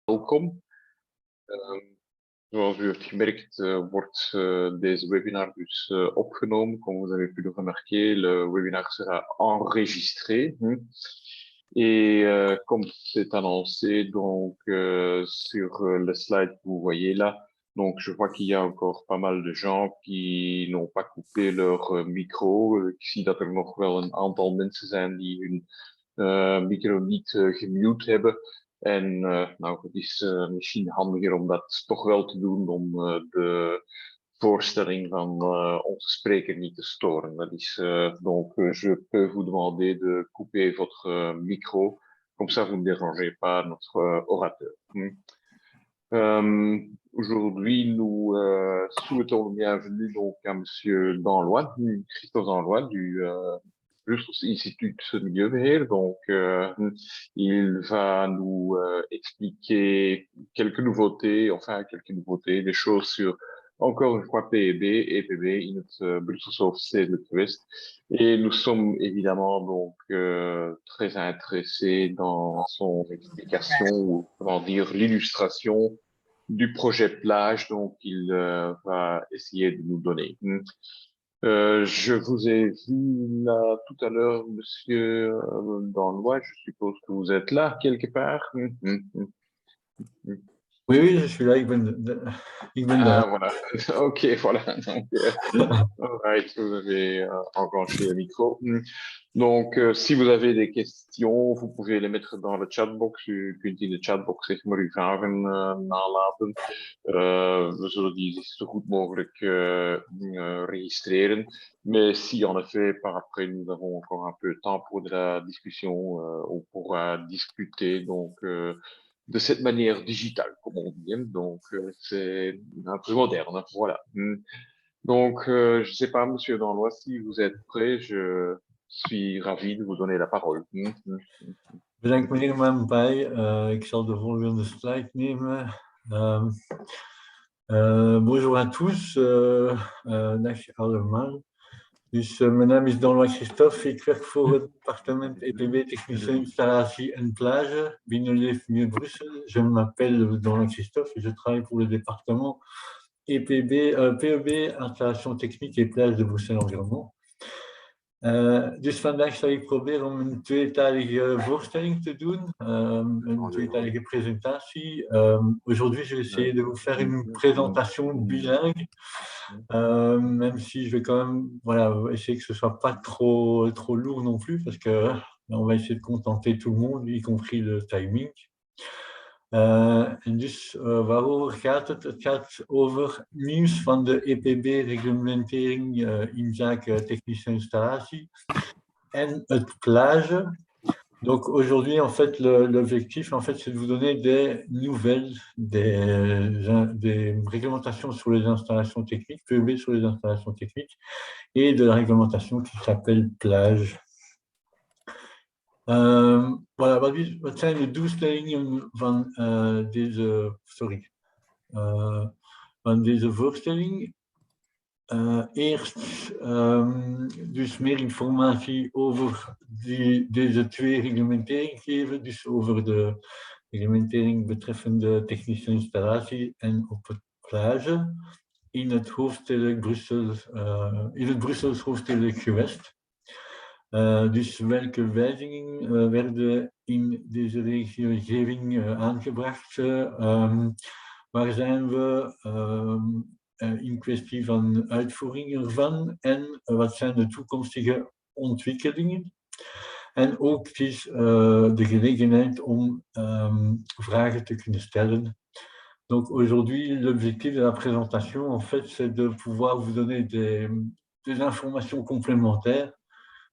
Welkom. Zoals u heeft gemerkt, wordt deze webinar dus opgenomen. Comme vous avez pu le remarquer, le webinar sera enregistré. Et comme c'est annoncé donc sur le slide que vous voyez là, donc je vois qu'il y a encore pas mal de gens qui n'ont pas coupé leur micro. Ik zie dat er nog wel een aantal mensen zijn die hun micro niet gemute hebben. En nou, het is misschien handiger om dat toch wel te doen om de voorstelling van onze spreker niet te storen. Dat is donc je peux vous demander de couper votre micro, comme ça vous ne dérangez pas notre orateur. Aujourd'hui, nous souhaitons le bienvenue donc à Monsieur Danlois, Christophe Danlois du Institut Milieubeheer. Donc, il va nous expliquer quelques nouveautés, des choses sur, encore une fois, PEB, EPB in het Brusselse Stedelijk Gewest. Et nous sommes évidemment donc très intéressés dans son explication, ou comment dire, l'illustration du projet plage, donc il va essayer de nous donner. Je vous ai vu là tout à l'heure, Monsieur Danlois, je suppose que vous êtes là quelque part. Oui, je suis là, ik ben Ah, là. voilà. Ok, voilà. Donc, right, vous avez enclenché le micro. Donc, si vous avez des questions, vous pouvez les mettre dans le chatbox. U kunt in de chatbox zeg maar uw vragen nalaten. We zullen die zo goed mogelijk registreren. Mais si en effet, par après, nous avons encore un peu de temps pour de la discussion, on pourra discuter donc de cette manière digitale, comme on dit. Donc, c'est un peu moderne. Voilà. Donc, je ne sais pas, Monsieur Danlois, si vous êtes prêt, je suis ravi de vous donner la parole. Bedankt meneer Mampai. Ik zal de volgende slide nemen. Bonjour à tous. Dag allemaal. Dus mijn naam is Danlois Christophe. Ik werk voor het departement EPB Technische Installatie en Plage binnen l'EFMIE Bruxelles. Je m'appelle Danlois Christophe et je travaille pour le département EPB, PEB, Installation Technique et Plage de Bruxelles Environnement. Dus vandaag zal ik proberen om een tweetalige voorstelling te doen, een tweetalige présentatie. Aujourd'hui, je vais essayer de vous faire une présentation bilingue, même si je vais quand même essayer que ce ne soit pas trop lourd non plus, parce que on va essayer de contenter tout le monde, y compris le timing. En dus waarover gaat het? Het gaat over nieuws van de EPB-reglementering inzake technische installatie en het plage. Donc aujourd'hui, en fait, l'objectif, en fait, c'est de vous donner des nouvelles, des réglementations sur les installations techniques, PEB sur les installations techniques, et de la réglementation qui s'appelle plage. Voilà, wat zijn de doelstellingen van deze voorstelling? Eerst dus meer informatie over deze twee reglementeringen geven, dus over de reglementering betreffende technische installatie en op het plage in het hoofdstedelijk Brussel, in het Brussels hoofdstedelijk gewest. Dus welke wijzigingen werden in deze regelgeving aangebracht? Waar zijn we in kwestie van uitvoering ervan? En wat zijn de toekomstige ontwikkelingen? En ook het is de gelegenheid om vragen te kunnen stellen. Donc aujourd'hui, l'objectif de la présentation, en fait, c'est de pouvoir vous donner des informations complémentaires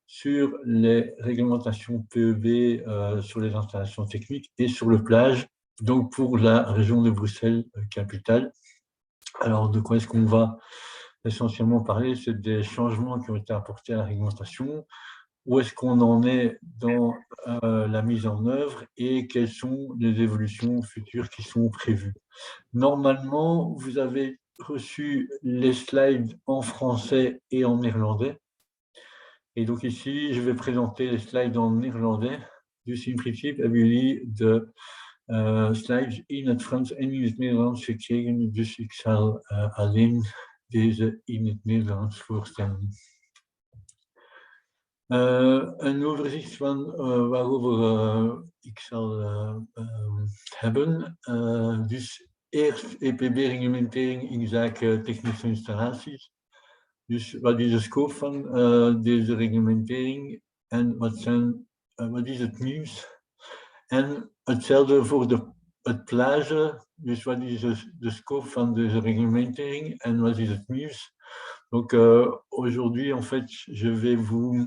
sur les réglementations PEB sur les installations techniques et sur le plage, donc pour la région de Bruxelles capitale. Alors de quoi est-ce qu'on va essentiellement parler? C'est des changements qui ont été apportés à la réglementation, où est-ce qu'on en est dans la mise en œuvre et quelles sont les évolutions futures qui sont prévues. Normalement, vous avez reçu les slides en français et en néerlandais. Et donc ici, je vais présenter les slides en néerlandais. Dus in principe hebben jullie de slides in het Frans en in het Nederlands gekregen, dus ik zal alleen deze in het Nederlands voorstellen. Een overzicht van waarover ik zal hebben. Dus eerst EPB-reglementering in zaken technische installaties. Dus wat is de scope van deze reglementering en wat is het nieuws? En hetzelfde voor het plage, dus wat is de scope van deze reglementering en wat is het nieuws? Donc aujourd'hui, en fait, je vais vous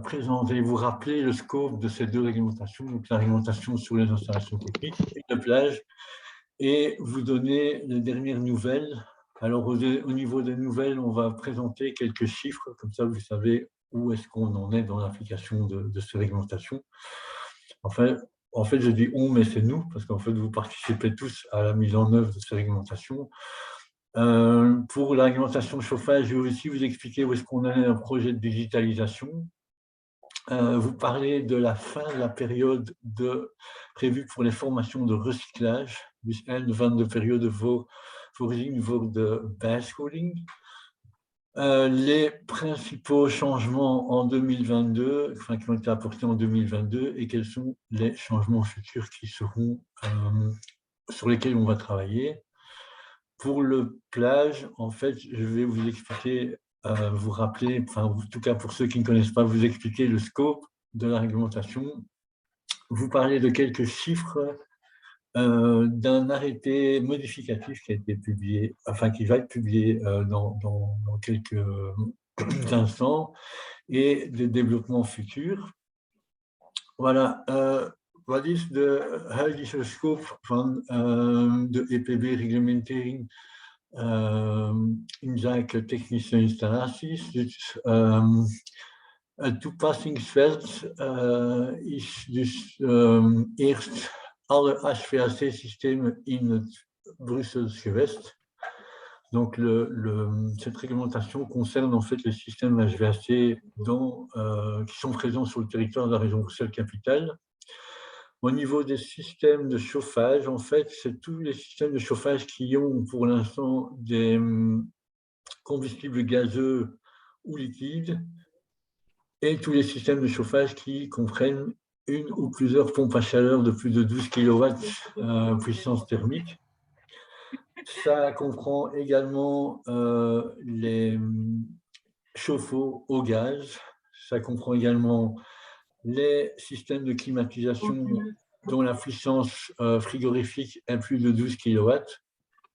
présenter, vous rappeler le scope de ces deux réglementations, donc la réglementation sur les installations techniques et de plage, et vous donner les dernières nouvelles. Alors, au niveau des nouvelles, on va présenter quelques chiffres, comme ça vous savez où est-ce qu'on en est dans l'application de ces réglementations. Enfin, en fait, je dis on, mais c'est nous, parce qu'en fait, vous participez tous à la mise en œuvre de ces réglementations. Pour la réglementation de chauffage, je vais aussi vous expliquer où est-ce qu'on en est dans le projet de digitalisation. Vous parlez de la fin de la période prévue pour les formations de recyclage, dus eind van de periode voorzien voor de bijscholing. Les principaux changements en 2022, enfin, qui ont été apportés en 2022, et quels sont les changements futurs qui seront, sur lesquels on va travailler. Pour le plage, en fait, je vais vous expliquer, vous rappeler, enfin, en tout cas pour ceux qui ne connaissent pas, vous expliquer le scope de la réglementation. Vous parlez de quelques chiffres d'un arrêté modificatif qui a été publié, enfin qui va être publié dans quelques instants, et des développements futurs. Voilà. Wat is de huidige scope van de EPB-reglementering in zaken technische installaties? Dus het toepassingsveld is dus eerst alle HVAC-systemen in het Brussels gewest. Donc, cette réglementation concerne en fait les systèmes HVAC qui sont présents sur le territoire de la région Bruxelles-Capitale. Au niveau des systèmes de chauffage, en fait, c'est tous les systèmes de chauffage qui ont pour l'instant des combustibles gazeux ou liquides, et tous les systèmes de chauffage qui comprennent une ou plusieurs pompes à chaleur de plus de 12 kW puissance thermique. Ça comprend également les chauffe-eau au gaz, ça comprend également les systèmes de climatisation dont la puissance frigorifique est plus de 12 kW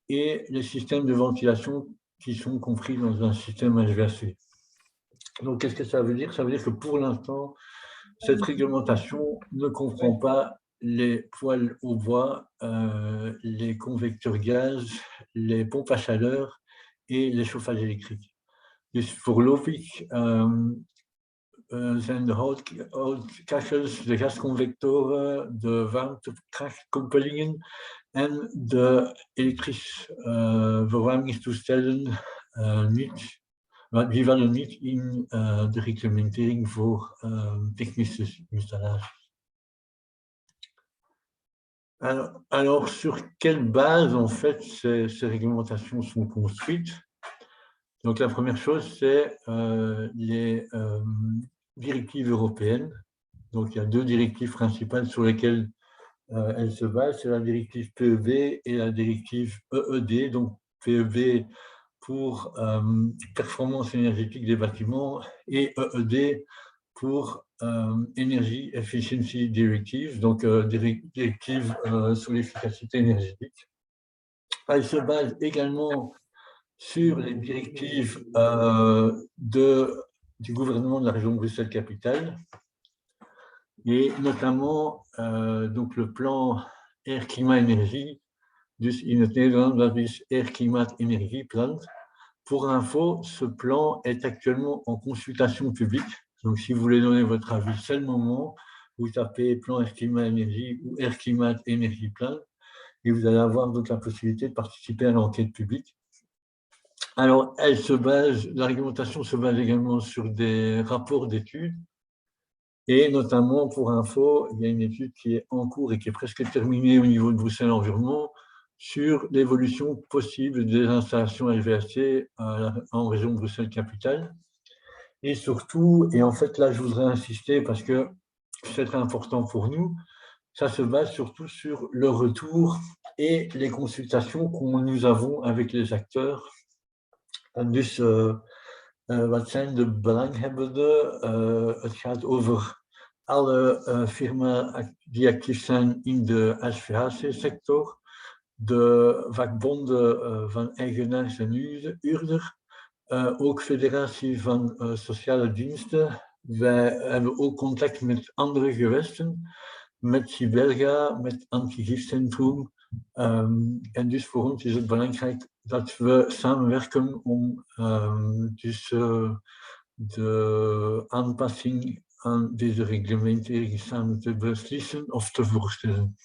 et les systèmes de ventilation qui sont compris dans un système HVAC. Donc, qu'est-ce que ça veut dire? Ça veut dire que pour l'instant, cette réglementation ne comprend pas les poêles au bois, les convecteurs gaz, les pompes à chaleur et les chauffages électriques. Dus voorlopig zijn de houtkachels, de gasconvectoren, de warmtekrachtkoppelingen en de elektrische verwarmingstoestellen die vallen niet in de reglementering voor technische installaties. Alors, sur quelle base, en fait, ces réglementations sont construites? Donc, la première chose, c'est les directives européennes. Donc, il y a deux directives principales sur lesquelles elles se basent. C'est la directive PEB et la directive EED. Donc, PEB pour performance énergétique des bâtiments et EED pour Energy Efficiency Directive, donc directive sur l'efficacité énergétique. Elle se base également sur les directives du gouvernement de la région Bruxelles-Capitale, et notamment donc le plan Air Climat Énergie, dus in het Nederlands, dat is Air Klimaat Energie Plan. Pour info, ce plan est actuellement en consultation publique. Donc, si vous voulez donner votre avis, c'est le moment. Vous tapez plan Air Climat Énergie ou Air Klimaat Energie Plan, et vous allez avoir donc la possibilité de participer à l'enquête publique. Alors, la réglementation se base également sur des rapports d'études Et notamment, pour info, il y a une étude qui est en cours et qui est presque terminée au niveau de Bruxelles Environnement sur l'évolution possible des installations HVAC en région Bruxelles-Capitale. Et surtout, et en fait là je voudrais insister parce que c'est très important pour nous, ça se base surtout sur le retour et les consultations que nous avons avec les acteurs. En dus wat zijn de belanghebbenden? Het gaat over alle firma's die actief zijn in de HVAC-sector, de vakbonden van eigenaars en huurder, ook Federatie van Sociale Diensten. Wij hebben ook contact met andere gewesten, met Sibelga, met Antigifcentrum. En dus voor ons is het belangrijk dat we samenwerken om de aanpassing aan deze reglementering samen te beslissen of te voorstellen.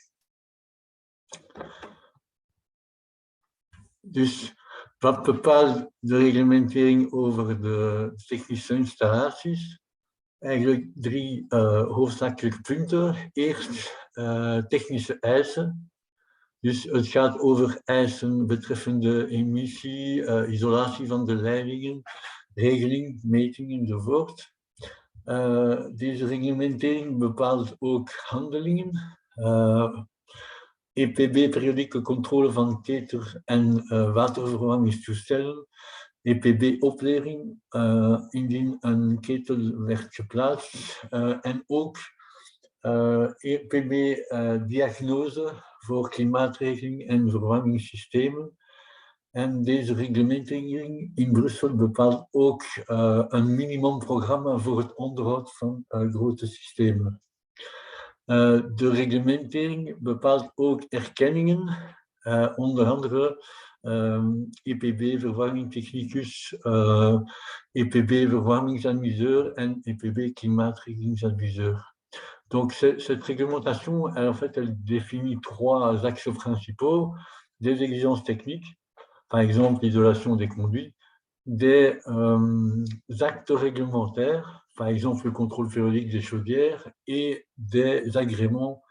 Dus wat bepaalt de reglementering over de technische installaties? Eigenlijk 3 hoofdzakelijke punten. Eerst technische eisen. Dus het gaat over eisen betreffende emissie, isolatie van de leidingen, regeling, meting enzovoort. Deze reglementering bepaalt ook handelingen. EPB, periodieke controle van keter- en waterverwarmingstoestellen. EPB-opleiding, indien een ketel werd geplaatst. En ook EPB-diagnose voor klimaatregeling en verwarmingssystemen. En deze reglementering in Brussel bepaalt ook een minimumprogramma voor het onderhoud van grote systemen. De reglementering bepaalt ook erkenningen, onder andere EPB verwarming technicus, EPB verwarmingsadviseur en EPB klimaatregelingsadviseur. Donc cette réglementation, elle définit 3 axes principaux, des exigences techniques, par exemple l'isolation des conduits, des actes réglementaires, par exemple le contrôle périodique des chaudières, et des agréments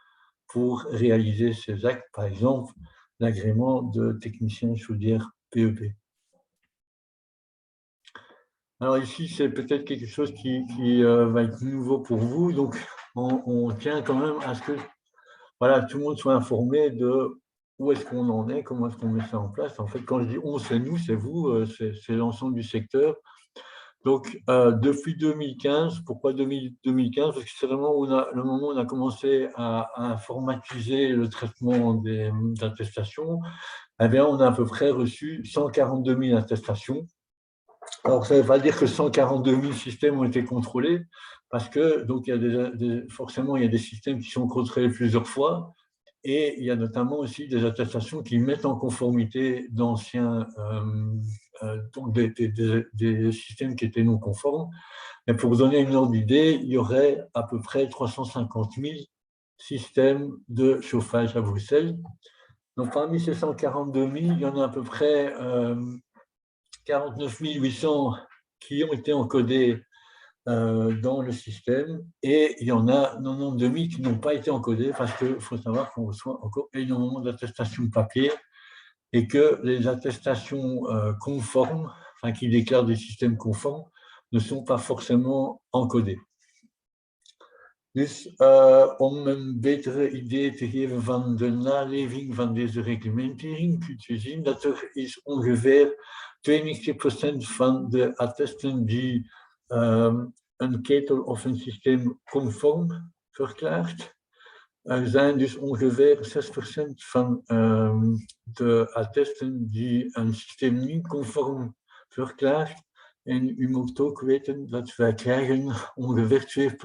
pour réaliser ces actes, par exemple l'agrément de technicien chaudière PEP. Alors ici, c'est peut-être quelque chose qui va être nouveau pour vous, donc on tient quand même à ce que voilà, tout le monde soit informé de où est-ce qu'on en est, comment est-ce qu'on met ça en place. En fait, quand je dis on, c'est nous, c'est vous, c'est l'ensemble du secteur. Donc, depuis 2015, pourquoi 2015? Parce que c'est vraiment le moment où on a commencé à informatiser le traitement des attestations. Eh bien, on a à peu près reçu 142 000 attestations. Alors, ça ne veut pas dire que 142 000 systèmes ont été contrôlés, parce que donc, forcément, il y a des systèmes qui sont contrôlés plusieurs fois, et il y a notamment aussi des attestations qui mettent en conformité d'anciens donc des systèmes qui étaient non conformes. Et pour vous donner une ordre d'idée, il y aurait à peu près 350 000 systèmes de chauffage à Bruxelles. Donc parmi ces 142 000, il y en a à peu près 49 800 qui ont été encodés dans le système, et il y en a 92 000 qui n'ont pas été encodés parce qu'il faut savoir qu'on reçoit encore énormément d'attestations papier et que les attestations conformes, enfin qui déclarent des systèmes conformes, ne sont pas forcément encodées. Dus om een betere idee te geven van de naleving van deze reglementering, kunt u zien dat er is ongeveer 92% van de attesten die een ketel of een systeem conform verklaart. Er zijn dus ongeveer 6% van de attesten die een systeem niet conform verklaart. En u moet ook weten dat wij krijgen ongeveer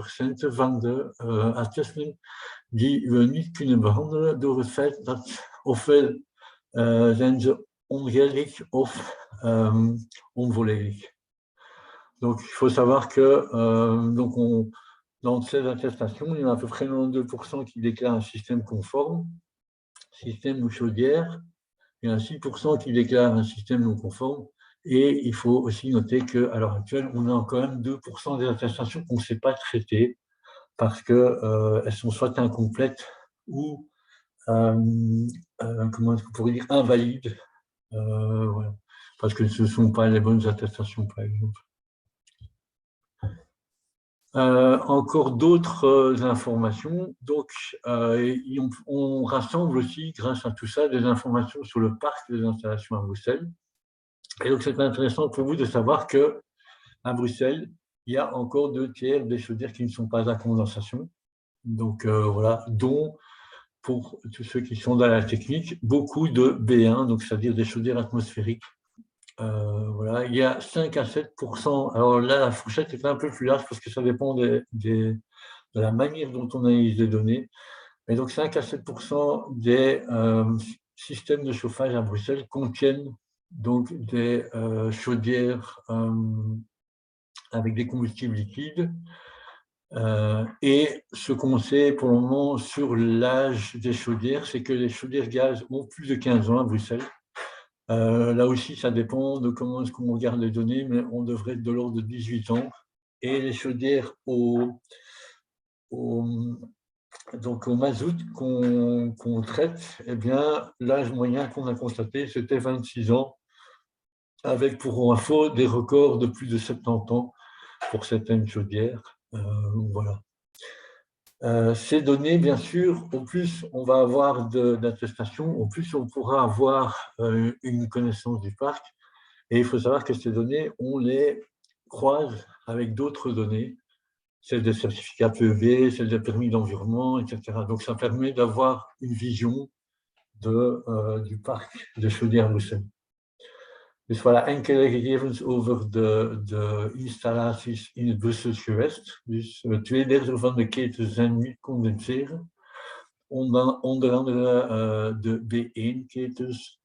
2% van de attesten die we niet kunnen behandelen door het feit dat ofwel zijn ze ongeldig of onvolledig. Donc, il faut savoir que dans ces attestations, il y en a à peu près 92% qui déclarent un système conforme, système ou chaudière, et un 6% qui déclarent un système non conforme. Et il faut aussi noter qu'à l'heure actuelle, on a quand même 2% des attestations qu'on ne sait pas traiter. parce qu'elles sont soit incomplètes ou, comment est-ce qu'on pourrait dire, invalides, voilà, parce que ce ne sont pas les bonnes attestations, par exemple. Encore d'autres informations. Donc, on rassemble aussi, grâce à tout ça, des informations sur le parc des installations à Bruxelles. Et donc, c'est intéressant pour vous de savoir qu'à Bruxelles, il y a encore 2/3 des chaudières qui ne sont pas à condensation. Donc, voilà, dont, pour tous ceux qui sont dans la technique, beaucoup de B1, donc c'est-à-dire des chaudières atmosphériques. Voilà, il y a 5 à 7%. Alors là, la fourchette est un peu plus large parce que ça dépend de la manière dont on analyse les données. Mais donc 5 à 7% des systèmes de chauffage à Bruxelles contiennent donc des chaudières avec des combustibles liquides. Et ce qu'on sait pour le moment sur l'âge des chaudières, c'est que les chaudières gaz ont plus de 15 ans à Bruxelles. Là aussi, ça dépend de comment est-ce qu'on regarde les données, mais on devrait être de l'ordre de 18 ans. Et les chaudières donc au mazout qu'on traite, eh bien, l'âge moyen qu'on a constaté, c'était 26 ans, avec pour info des records de plus de 70 ans pour certaines chaudières. Voilà. Ces données, bien sûr, au plus on va avoir d'attestations, au plus on pourra avoir une connaissance du parc. Et il faut savoir que ces données, on les croise avec d'autres données, celles des certificats PEV, celles des permis d'environnement, etc. Donc ça permet d'avoir une vision du parc de chaudière Bruxelles. Dus voilà enkele gegevens over de installaties in het Brussels gewest. Dus 2/3 van de ketens zijn niet condenseren. Onder andere de B1-ketens,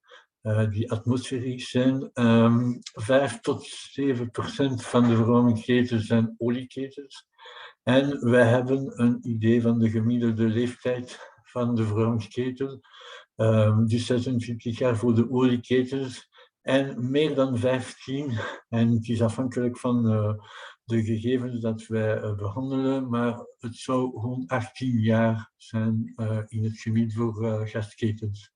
die atmosferisch zijn. 5 tot 7% van de verwarmingsketens zijn olieketens. En wij hebben een idee van de gemiddelde leeftijd van de verwarmingsketen. Dus 26 jaar voor de olieketens. En meer dan 15, en het is afhankelijk van de gegevens dat wij behandelen, maar het zou rond 18 jaar zijn in het gebied voor gasketens.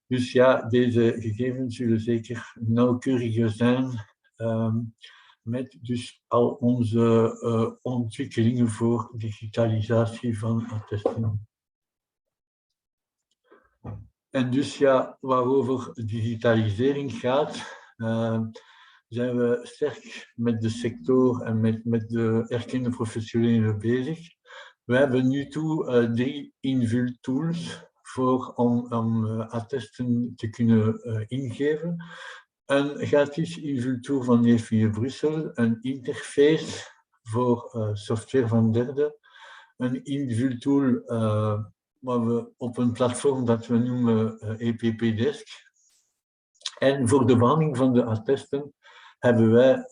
Dus ja, deze gegevens zullen zeker nauwkeuriger zijn met dus al onze ontwikkelingen voor digitalisatie van attestingen. En dus ja, waarover digitalisering gaat, zijn we sterk met de sector en met de erkende professionelen bezig. We hebben nu toe 3 invultools om attesten te kunnen ingeven. Een gratis invultool van EFIE Brussel, een interface voor software van derden, een invultool waar we op een platform dat we noemen EPP-desk. En voor de behandeling van de attesten hebben wij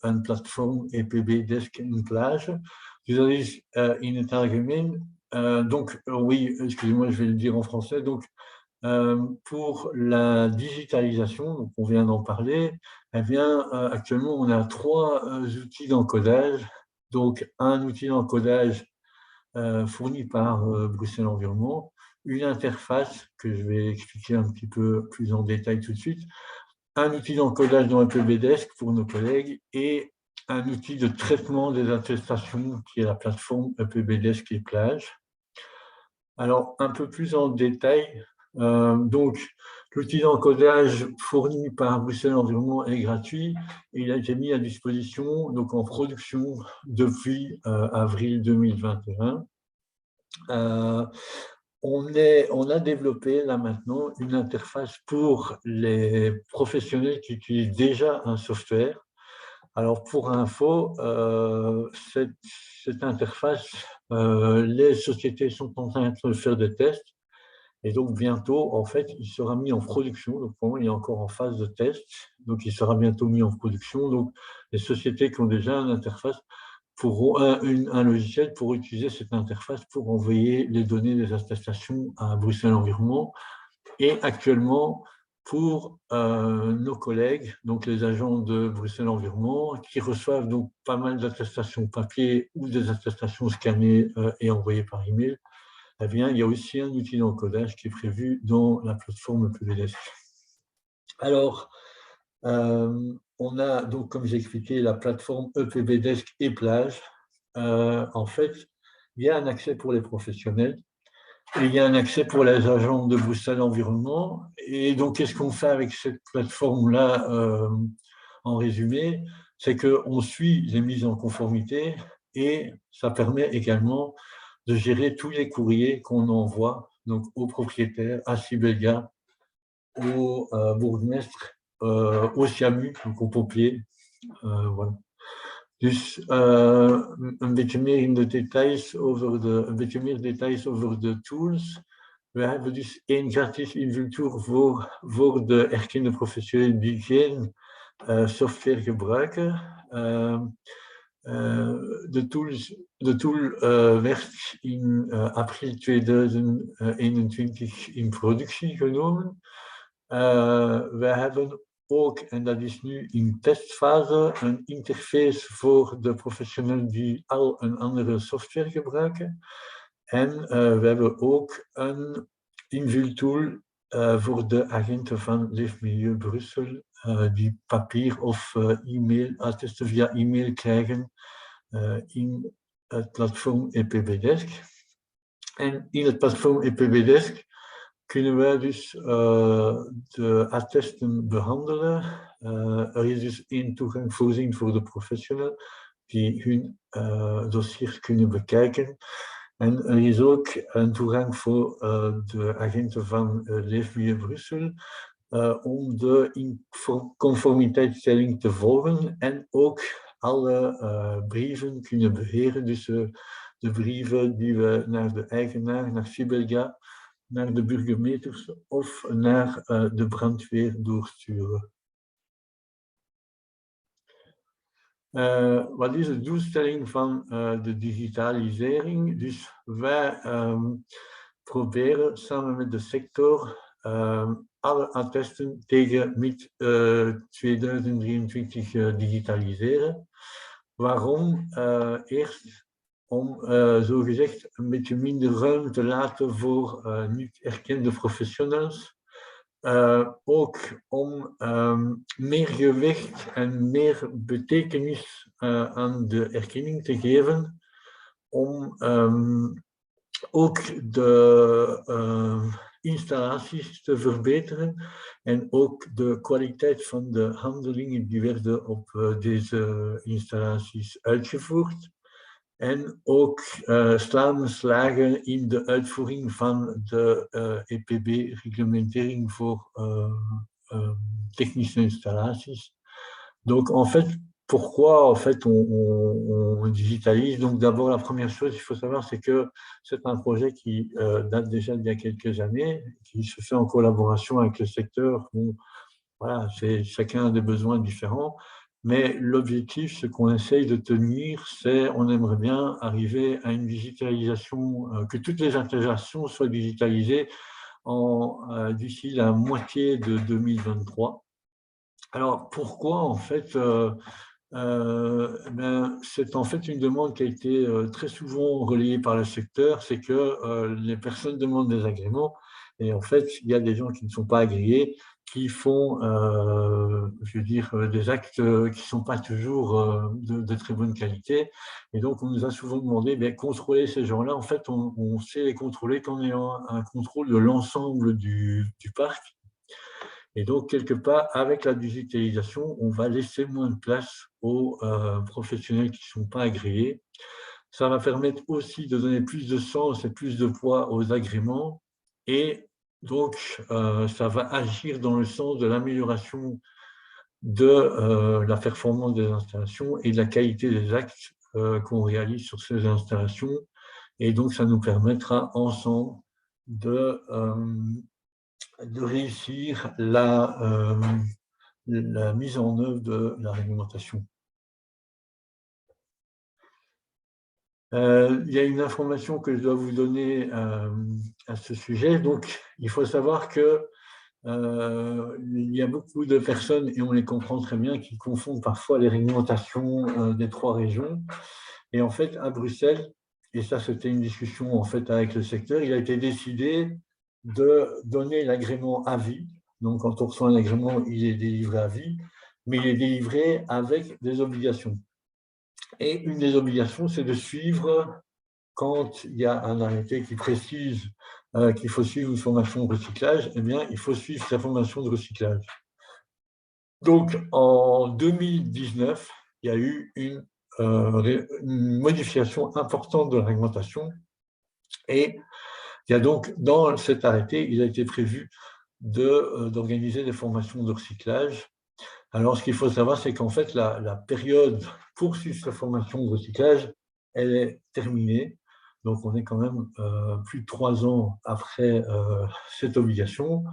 een platform EPB-desk in Plage. Dus dat is in het algemeen. Donc, oui, excusez-moi, je vais le dire en français. Donc, pour la digitalisation, donc on vient d'en parler, eh bien, actuellement, on a 3 outils d'encodage. Donc, un outil d'encodage fourni par Bruxelles Environnement, une interface que je vais expliquer un petit peu plus en détail tout de suite, un outil d'encodage dans EPB-desk pour nos collègues et un outil de traitement des attestations qui est la plateforme EPB-desk et Plage. Alors, un peu plus en détail, donc l'outil d'encodage fourni par Bruxelles Environnement est gratuit et il a été mis à disposition, donc en production depuis avril 2021. On a développé là maintenant une interface pour les professionnels qui utilisent déjà un software. Alors pour info, cette interface, les sociétés sont en train de faire des tests et donc bientôt, en fait, il sera mis en production. Donc pour le moment, il est encore en phase de test, donc il sera bientôt mis en production. Donc les sociétés qui ont déjà une interface pourront un logiciel pour utiliser cette interface pour envoyer les données des attestations à Bruxelles Environnement. Et actuellement, pour nos collègues, donc les agents de Bruxelles Environnement, qui reçoivent donc pas mal d'attestations papier ou des attestations scannées et envoyées par email. Eh bien, il y a aussi un outil d'encodage qui est prévu dans la plateforme EPBDesk. Alors, on a donc, comme j'ai expliqué, la plateforme EPBDesk et Plage. En fait, il y a un accès pour les professionnels et il y a un accès pour les agents de Bruxelles Environnement. Et donc, qu'est-ce qu'on fait avec cette plateforme-là en résumé? C'est qu'on suit les mises en conformité et ça permet également de gérer tous les courriers qu'on envoie donc aux propriétaires, à Sibelga, au bourgmestre, au SIAMU, donc aux pompiers. Voilà. Dus een beetje meer in de details over de tools. We hebben dus één gratis invultour voor de erkende professionelen die geen software gebruiken. De tool werd in april 2021 in productie genomen. We hebben ook, en dat is nu in testfase, een interface voor de professionelen die al een andere software gebruiken. En we hebben ook een invultool voor de agenten van Leefmilieu Brussel, die papier of e-mail, attesten via e-mail krijgen in het platform EPBDesk. En in het platform EPBDesk kunnen wij dus de attesten behandelen. Er is dus één toegang voorzien voor de professionals die hun dossier kunnen bekijken. En er is ook een toegang voor de agenten van Leefmilieu Brussel om de conformiteitsstelling te volgen en ook alle brieven kunnen beheren. Dus de brieven die we naar de eigenaar, naar Sibelga, naar de burgemeesters of naar de brandweer doorsturen. Wat is de doelstelling van de digitalisering? Dus wij proberen samen met de sector alle attesten tegen mid-2023 digitaliseren. Waarom? Eerst om zogezegd een beetje minder ruimte te laten voor niet erkende professionals. Ook om meer gewicht en meer betekenis aan de erkenning te geven. Om ook de installaties te verbeteren en ook de kwaliteit van de handelingen die werden op deze installaties uitgevoerd. En ook slagen in de uitvoering van de EPB-reglementering voor technische installaties. Donc, en fait, pourquoi en fait, on digitalise? Donc, d'abord, la première chose, il faut savoir, c'est que c'est un projet qui date déjà d'il y a quelques années, qui se fait en collaboration avec le secteur. Bon, voilà, chacun a des besoins différents. Mais l'objectif, ce qu'on essaye de tenir, c'est on aimerait bien arriver à une digitalisation, que toutes les intégrations soient digitalisées d'ici la moitié de 2023. Alors, pourquoi en fait c'est en fait une demande qui a été très souvent relayée par le secteur, c'est que les personnes demandent des agréments et en fait, il y a des gens qui ne sont pas agréés, qui font, je veux dire, des actes qui ne sont pas toujours de très bonne qualité. Et donc, on nous a souvent demandé, contrôler ces gens-là. En fait, on sait les contrôler qu'en ayant un contrôle de l'ensemble du parc. Et donc, quelque part, avec la digitalisation, on va laisser moins de place aux professionnels qui ne sont pas agréés. Ça va permettre aussi de donner plus de sens et plus de poids aux agréments. Et donc, ça va agir dans le sens de l'amélioration de la performance des installations et de la qualité des actes qu'on réalise sur ces installations. Et donc, ça nous permettra ensemble de réussir la mise en œuvre de la réglementation. Il y a une information que je dois vous donner à ce sujet. Donc, il faut savoir que il y a beaucoup de personnes, et on les comprend très bien, qui confondent parfois les réglementations des trois régions. Et en fait, à Bruxelles, et ça c'était une discussion en fait avec le secteur, il a été décidé de donner l'agrément à vie. Donc quand on reçoit un agrément, il est délivré à vie, mais il est délivré avec des obligations. Et une des obligations, c'est de suivre, quand il y a un arrêté qui précise qu'il faut suivre une formation de recyclage, eh bien, il faut suivre sa formation de recyclage. Donc, en 2019, il y a eu une modification importante de la réglementation et il y a donc, dans cet arrêté, il a été prévu d'organiser des formations de recyclage. Alors, ce qu'il faut savoir, c'est qu'en fait, la période pour suivre cette formation de recyclage, elle est terminée. Donc, on est quand même plus de 3 ans après cette obligation.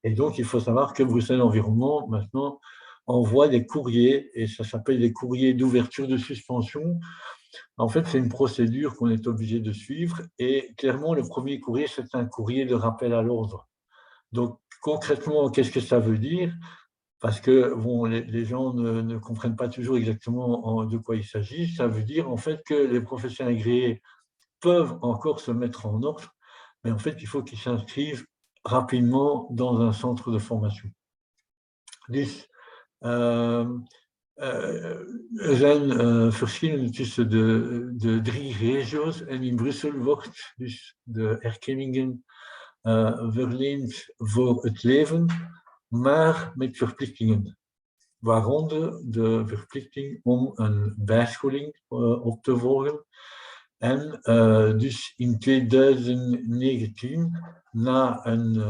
Et donc, il faut savoir que Bruxelles Environnement, maintenant, envoie des courriers, et ça s'appelle des courriers d'ouverture de suspension. En fait, c'est une procédure qu'on est obligé de suivre. Et clairement, le premier courrier, c'est un courrier de rappel à l'ordre. Donc, concrètement, qu'est-ce que ça veut dire? Parce que bon, les gens ne comprennent pas toujours exactement de quoi il s'agit. Ça veut dire en fait que les professionnels agréés peuvent encore se mettre en ordre, mais en fait, il faut qu'ils s'inscrivent rapidement dans un centre de formation. Dus er zijn verschillen tussen de 3 regio's en in Brussel wordt dus de erkenningen verleend voor het leven, maar met verplichtingen. Waaronder de verplichting om een bijscholing op te volgen. En dus in 2019, na een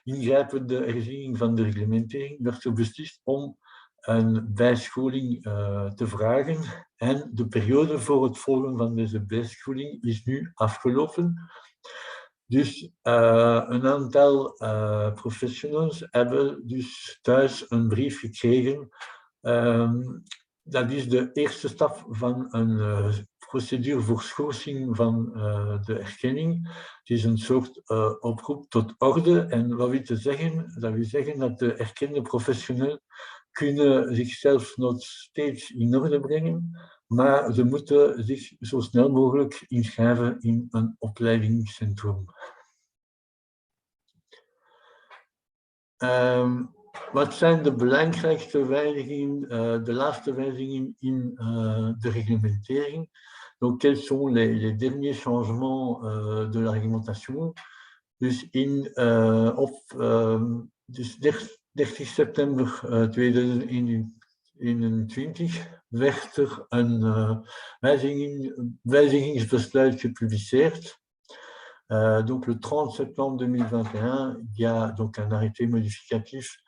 ingrijpende herziening van de reglementering, werd er beslist om een bijscholing te vragen. En de periode voor het volgen van deze bijscholing is nu afgelopen. Dus een aantal professionals hebben dus thuis een brief gekregen. Dat is de eerste stap van een procedure voor schorsing van de erkenning. Het is een soort oproep tot orde. En wat wil zeggen? Dat wil zeggen dat de erkende professionals kunnen zichzelf nog steeds in orde brengen, maar ze moeten zich zo snel mogelijk inschrijven in een opleidingscentrum. Wat zijn de belangrijkste wijzigingen, de laatste wijzigingen in de réglementering? Donc, quels sont les derniers changements de la réglementation? Dus dus 30 september 2021 werd er een wijzigingsbesluit gepubliceerd. Donc le 30 septembre 2021, il y a donc un arrêté modificatif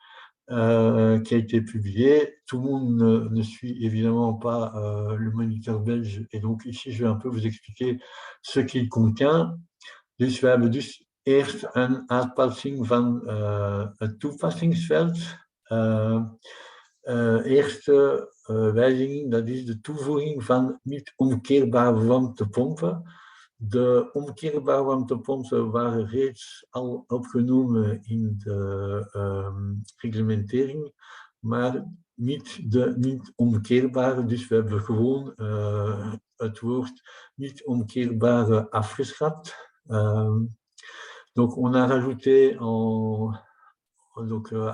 qui a été publié. Tout le monde ne suit évidemment pas le moniteur belge, et donc ici je vais un peu vous expliquer ce qu'il contient. Dus we hebben dus eerst een aanpassing van het toepassingsveld. Eerste wijziging, dat is de toevoeging van niet omkeerbare warmtepompen. De omkeerbare warmtepompen waren reeds al opgenomen in de reglementering, maar niet de niet omkeerbare. Dus we hebben gewoon het woord niet omkeerbare afgeschrapt. Donc on a rajouté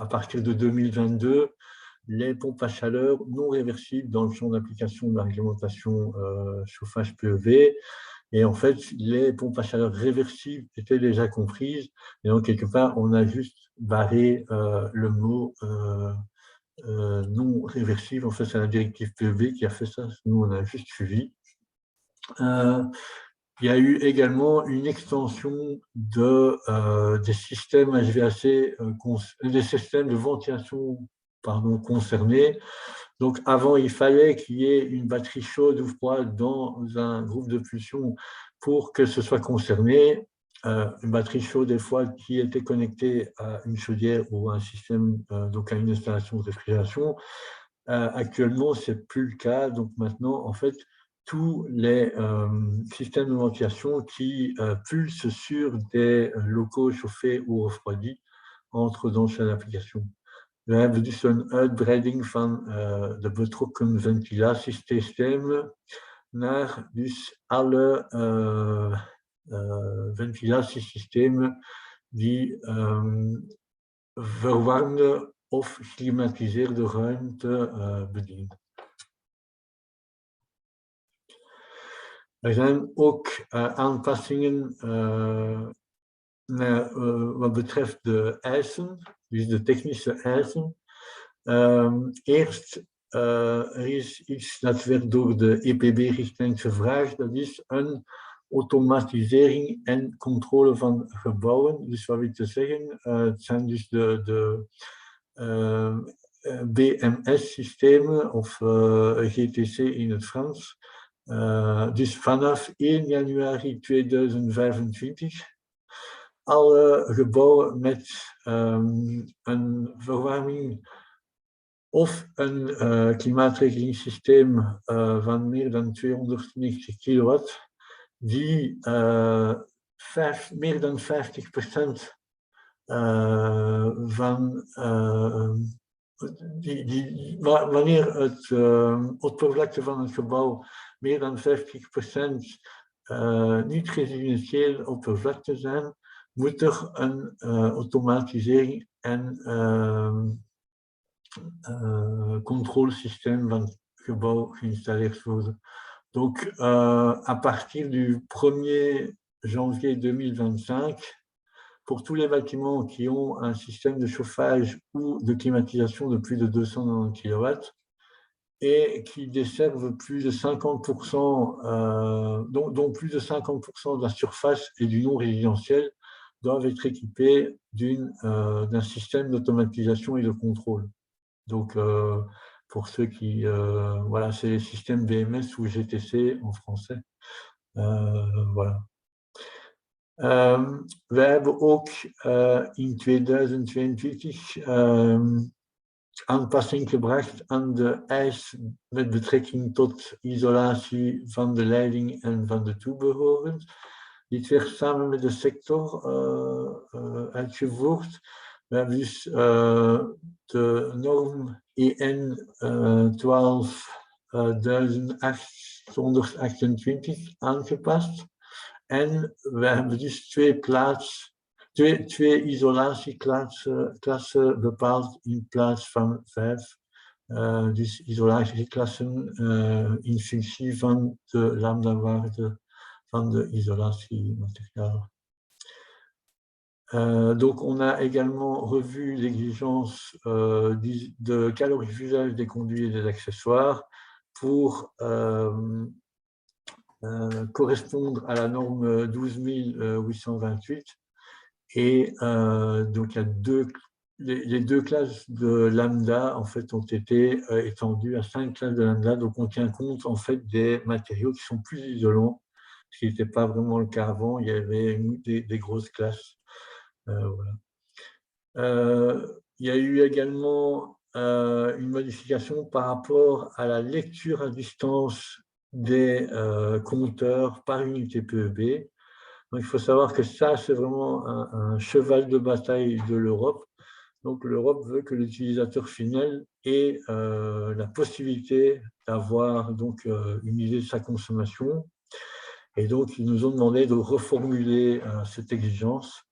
à partir de 2022 les pompes à chaleur non réversibles dans le champ d'application de la réglementation chauffage PEV. Et en fait, les pompes à chaleur réversibles étaient déjà comprises. Et donc, quelque part, on a juste barré le mot non réversible. En fait, c'est la directive PEV qui a fait ça. Nous, on a juste suivi. Il y a eu également une extension des systèmes HVAC, des systèmes de ventilation concernés. Donc, avant, il fallait qu'il y ait une batterie chaude ou froide dans un groupe de pulsion pour que ce soit concerné. Une batterie chaude et froide qui était connectée à une chaudière ou à un système, donc à une installation de réfrigération. Actuellement, ce n'est plus le cas. Donc, maintenant, en fait, tous les systèmes de ventilation qui pulsent sur des locaux chauffés ou refroidis entre dans zijn applicatie. We hebben dus een uitbreiding van de betrokken ventilatiesystemen naar dus alle ventilatiesystemen die verwarmde of geklimatiseerde ruimte bedienen. Er zijn ook aanpassingen wat betreft de eisen, dus de technische eisen. Eerst, er is iets dat werd door de EPB-richtlijn gevraagd, dat is een automatisering en controle van gebouwen. Dus wat wil te zeggen, het zijn dus de BMS-systemen of GTC in het Frans. Dus vanaf 1 januari 2025 alle gebouwen met een verwarming of een klimaatregelingssysteem van meer dan 290 kilowatt, die meer dan 50% van wanneer het oppervlakte van het gebouw meer dan 50% niet-residentiële oppervlakte zijn, moet er een automatisering en contrôlesysteem van het gebouw geïnstalleerd worden. Donc, à partir du 1er janvier 2025, pour tous les bâtiments qui ont un système de chauffage ou de climatisation de plus de 290 kW et qui desservent plus de 50%, dont plus de 50% de la surface et du non résidentiel, doivent être équipés d'un système d'automatisation et de contrôle. Donc, pour ceux qui... voilà, c'est les systèmes BMS ou GTC en français. Voilà. We hebben ook in 2022 aanpassing gebracht aan de eis met betrekking tot isolatie van de leiding en van de toebehoren. Dit werd samen met de sector uitgevoerd. We hebben dus de norm EN 12828 aangepast. En we hebben dus twee isolatieklassen bepaald in plaats van 5. Dus isolatieklassen in functie van de lambda-waarde van de isolatiematerialen. Donc, on a également revu l'exigence de calorifusage des conduits et des accessoires pour correspondre à la norme 12828. Et donc, il y a les deux classes de lambda en fait, ont été étendues à 5 classes de lambda. Donc, on tient compte en fait des matériaux qui sont plus isolants, ce qui n'était pas vraiment le cas avant. Il y avait des grosses classes. Voilà. Il y a eu également une modification par rapport à la lecture à distance des compteurs par unité PEB. Donc, il faut savoir que ça, c'est vraiment un cheval de bataille de l'Europe. Donc, l'Europe veut que l'utilisateur final ait la possibilité d'avoir une idée de sa consommation. Et donc, ils nous ont demandé de reformuler cette exigence.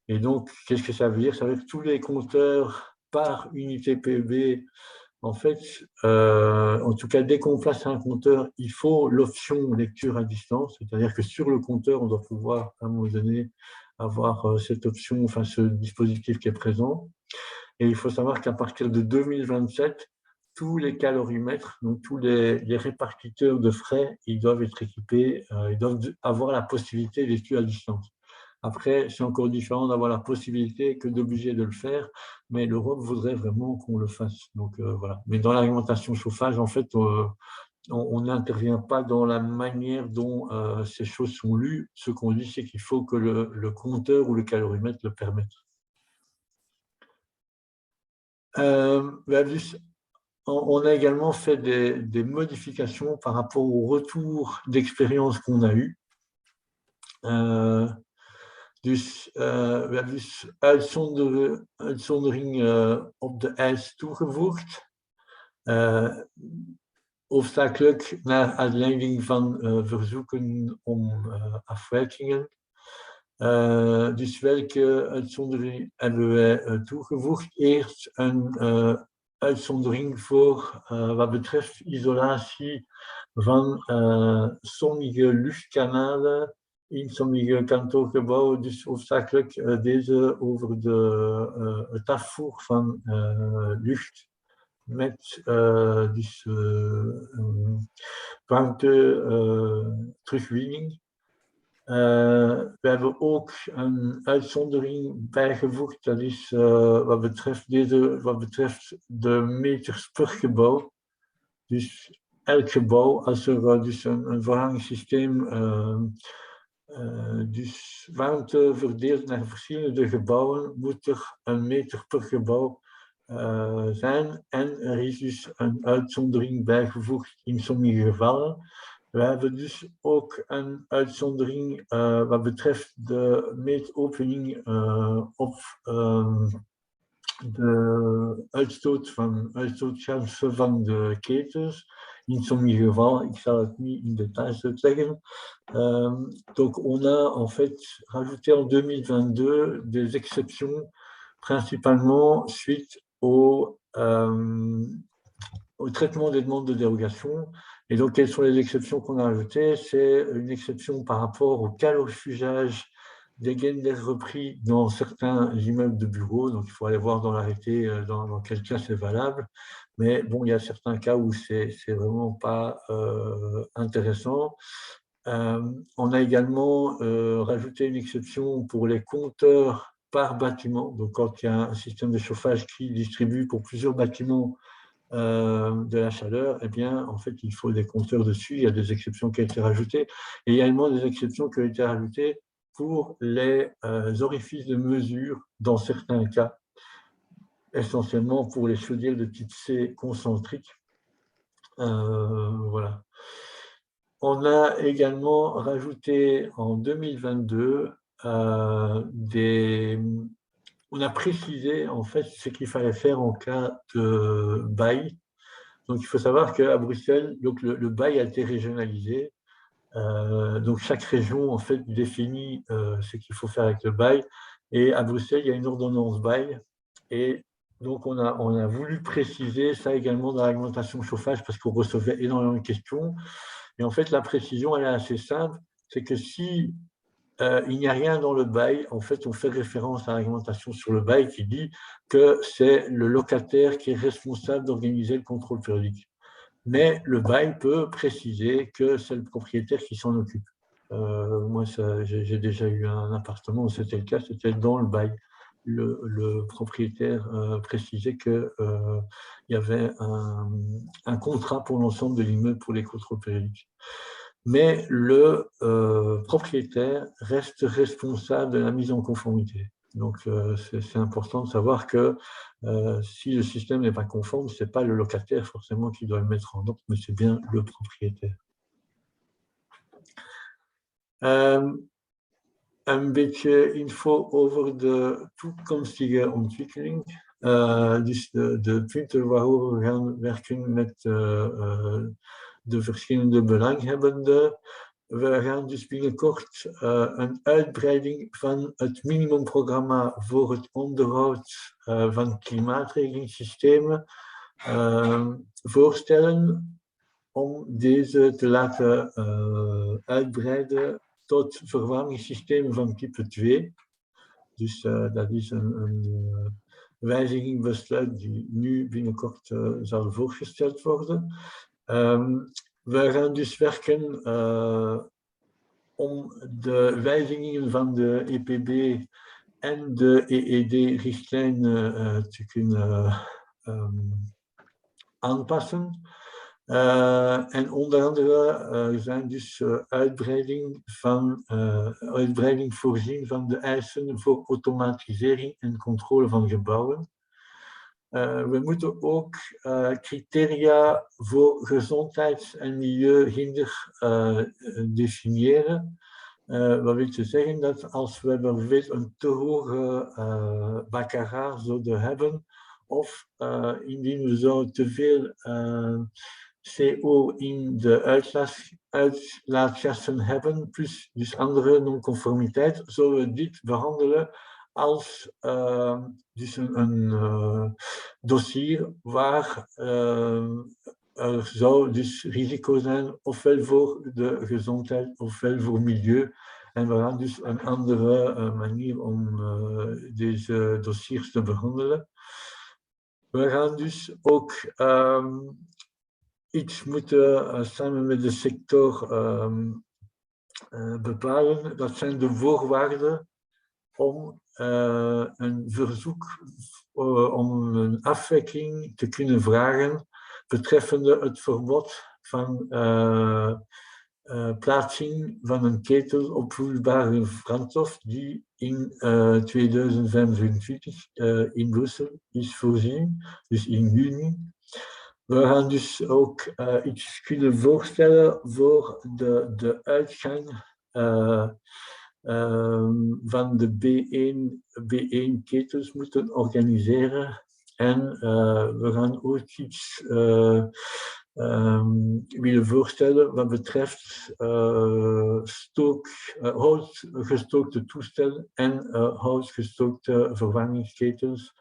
Et donc, qu'est-ce que ça veut dire? Ça veut dire que tous les compteurs par unité PEB, en fait, en tout cas, dès qu'on place un compteur, il faut l'option lecture à distance, c'est-à-dire que sur le compteur, on doit pouvoir, à un moment donné, avoir cette option, enfin, ce dispositif qui est présent. Et il faut savoir qu'à partir de 2027, tous les calorimètres, donc tous les répartiteurs de frais, ils doivent être équipés, ils doivent avoir la possibilité de lecture à distance. Après, c'est encore différent d'avoir la possibilité que d'obliger de le faire, mais l'Europe voudrait vraiment qu'on le fasse. Donc, voilà. Mais dans l'alimentation chauffage, en fait, on n'intervient pas dans la manière dont ces choses sont lues. Ce qu'on dit, c'est qu'il faut que le compteur ou le calorimètre le permette. On a également fait des modifications par rapport au retour d'expérience qu'on a eu. Dus we hebben dus uitzondering op de eis toegevoegd. Hoofdzakelijk naar aanleiding van verzoeken om afwijkingen. Dus welke uitzondering hebben wij toegevoegd? Eerst een uitzondering voor wat betreft isolatie van sommige luchtkanalen in sommige kantoorgebouwen, dus hoofdzakelijk deze over het afvoer van lucht met dus warmte terugwinning. We hebben ook een uitzondering bijgevoegd, dat is wat betreft de meters per gebouw. Dus elk gebouw, als er dus een verwarmingssysteem dus warmte verdeelt naar verschillende gebouwen, moet er een meter per gebouw zijn. En er is dus een uitzondering bijgevoegd in sommige gevallen. We hebben dus ook een uitzondering wat betreft de meetopening op de uitstootgassen van de ketens. In sommige gevallen, ik zal het niet in details uitleggen. Donc on a en fait rajouté en 2022 des exceptions principalement suite au traitement des demandes de dérogation. Et donc, quelles sont les exceptions qu'on a ajoutées? C'est une exception par rapport au calorifugage des gaines d'air repris dans certains immeubles de bureaux. Donc, il faut aller voir dans l'arrêté dans quel cas c'est valable. Mais bon, il y a certains cas où c'est vraiment pas intéressant. On a également rajouté une exception pour les compteurs par bâtiment. Donc, quand il y a un système de chauffage qui distribue pour plusieurs bâtiments de la chaleur, eh bien, en fait, il faut des compteurs dessus. Il y a des exceptions qui ont été rajoutées. Et également des exceptions qui ont été rajoutées pour les orifices de mesure dans certains cas, essentiellement pour les chaudières de type C concentriques. Voilà. On a également rajouté en 2022 on a précisé en fait ce qu'il fallait faire en cas de bail. Donc il faut savoir qu'à Bruxelles, donc le bail a été régionalisé. Donc chaque région en fait définit ce qu'il faut faire avec le bail. Et à Bruxelles, il y a une ordonnance bail. Et donc on a voulu préciser ça également dans la réglementation chauffage parce qu'on recevait énormément de questions. Et en fait, la précision, elle est assez simple. C'est que si il n'y a rien dans le bail, en fait, on fait référence à la réglementation sur le bail qui dit que c'est le locataire qui est responsable d'organiser le contrôle périodique. Mais le bail peut préciser que c'est le propriétaire qui s'en occupe. Moi, j'ai déjà eu un appartement où c'était le cas, c'était dans le bail. Le propriétaire précisait qu'il y avait un contrat pour l'ensemble de l'immeuble pour les contrôles périodiques. Mais le propriétaire reste responsable de la mise en conformité. Donc, c'est important de savoir que si le système n'est pas conforme, ce n'est pas le locataire forcément qui doit le mettre en ordre, mais c'est bien le propriétaire. Een beetje info over de toekomstige ontwikkeling. Dus de punten waarover we gaan werken met de verschillende belanghebbenden. We gaan dus binnenkort een uitbreiding van het minimumprogramma voor het onderhoud van klimaatregelingssystemen voorstellen om deze te laten uitbreiden tot verwarmingssystemen van type 2. Dus dat is een wijzigingsbesluit die nu binnenkort zal voorgesteld worden. We gaan dus werken om de wijzigingen van de EPB en de EED-richtlijnen te kunnen aanpassen. En onder andere zijn dus uitbreiding voorzien van de eisen voor automatisering en controle van gebouwen. We moeten ook criteria voor gezondheids- en milieuhinder definiëren. Wat wil te zeggen? Dat als we bijvoorbeeld een te hoge baccarat zouden hebben, of indien we zo te veel CO in de uitlaatgassen hebben, plus dus andere non-conformiteit, zullen we dit behandelen als dus een dossier waar er zou dus risico zijn, ofwel voor de gezondheid, ofwel voor milieu. En we gaan dus een andere manier om deze dossiers te behandelen. We gaan dus ook iets moeten samen met de sector bepalen. Dat zijn de voorwaarden om een verzoek om een afwijking te kunnen vragen betreffende het verbod van plaatsing van een ketel opvoedbare brandstof die in 2025 in Brussel is voorzien, dus in juni. We gaan dus ook iets kunnen voorstellen voor de uitgang van de B1-ketels moeten organiseren. En we gaan ook iets willen voorstellen wat betreft houtgestookte toestellen en houtgestookte vervangingsketels.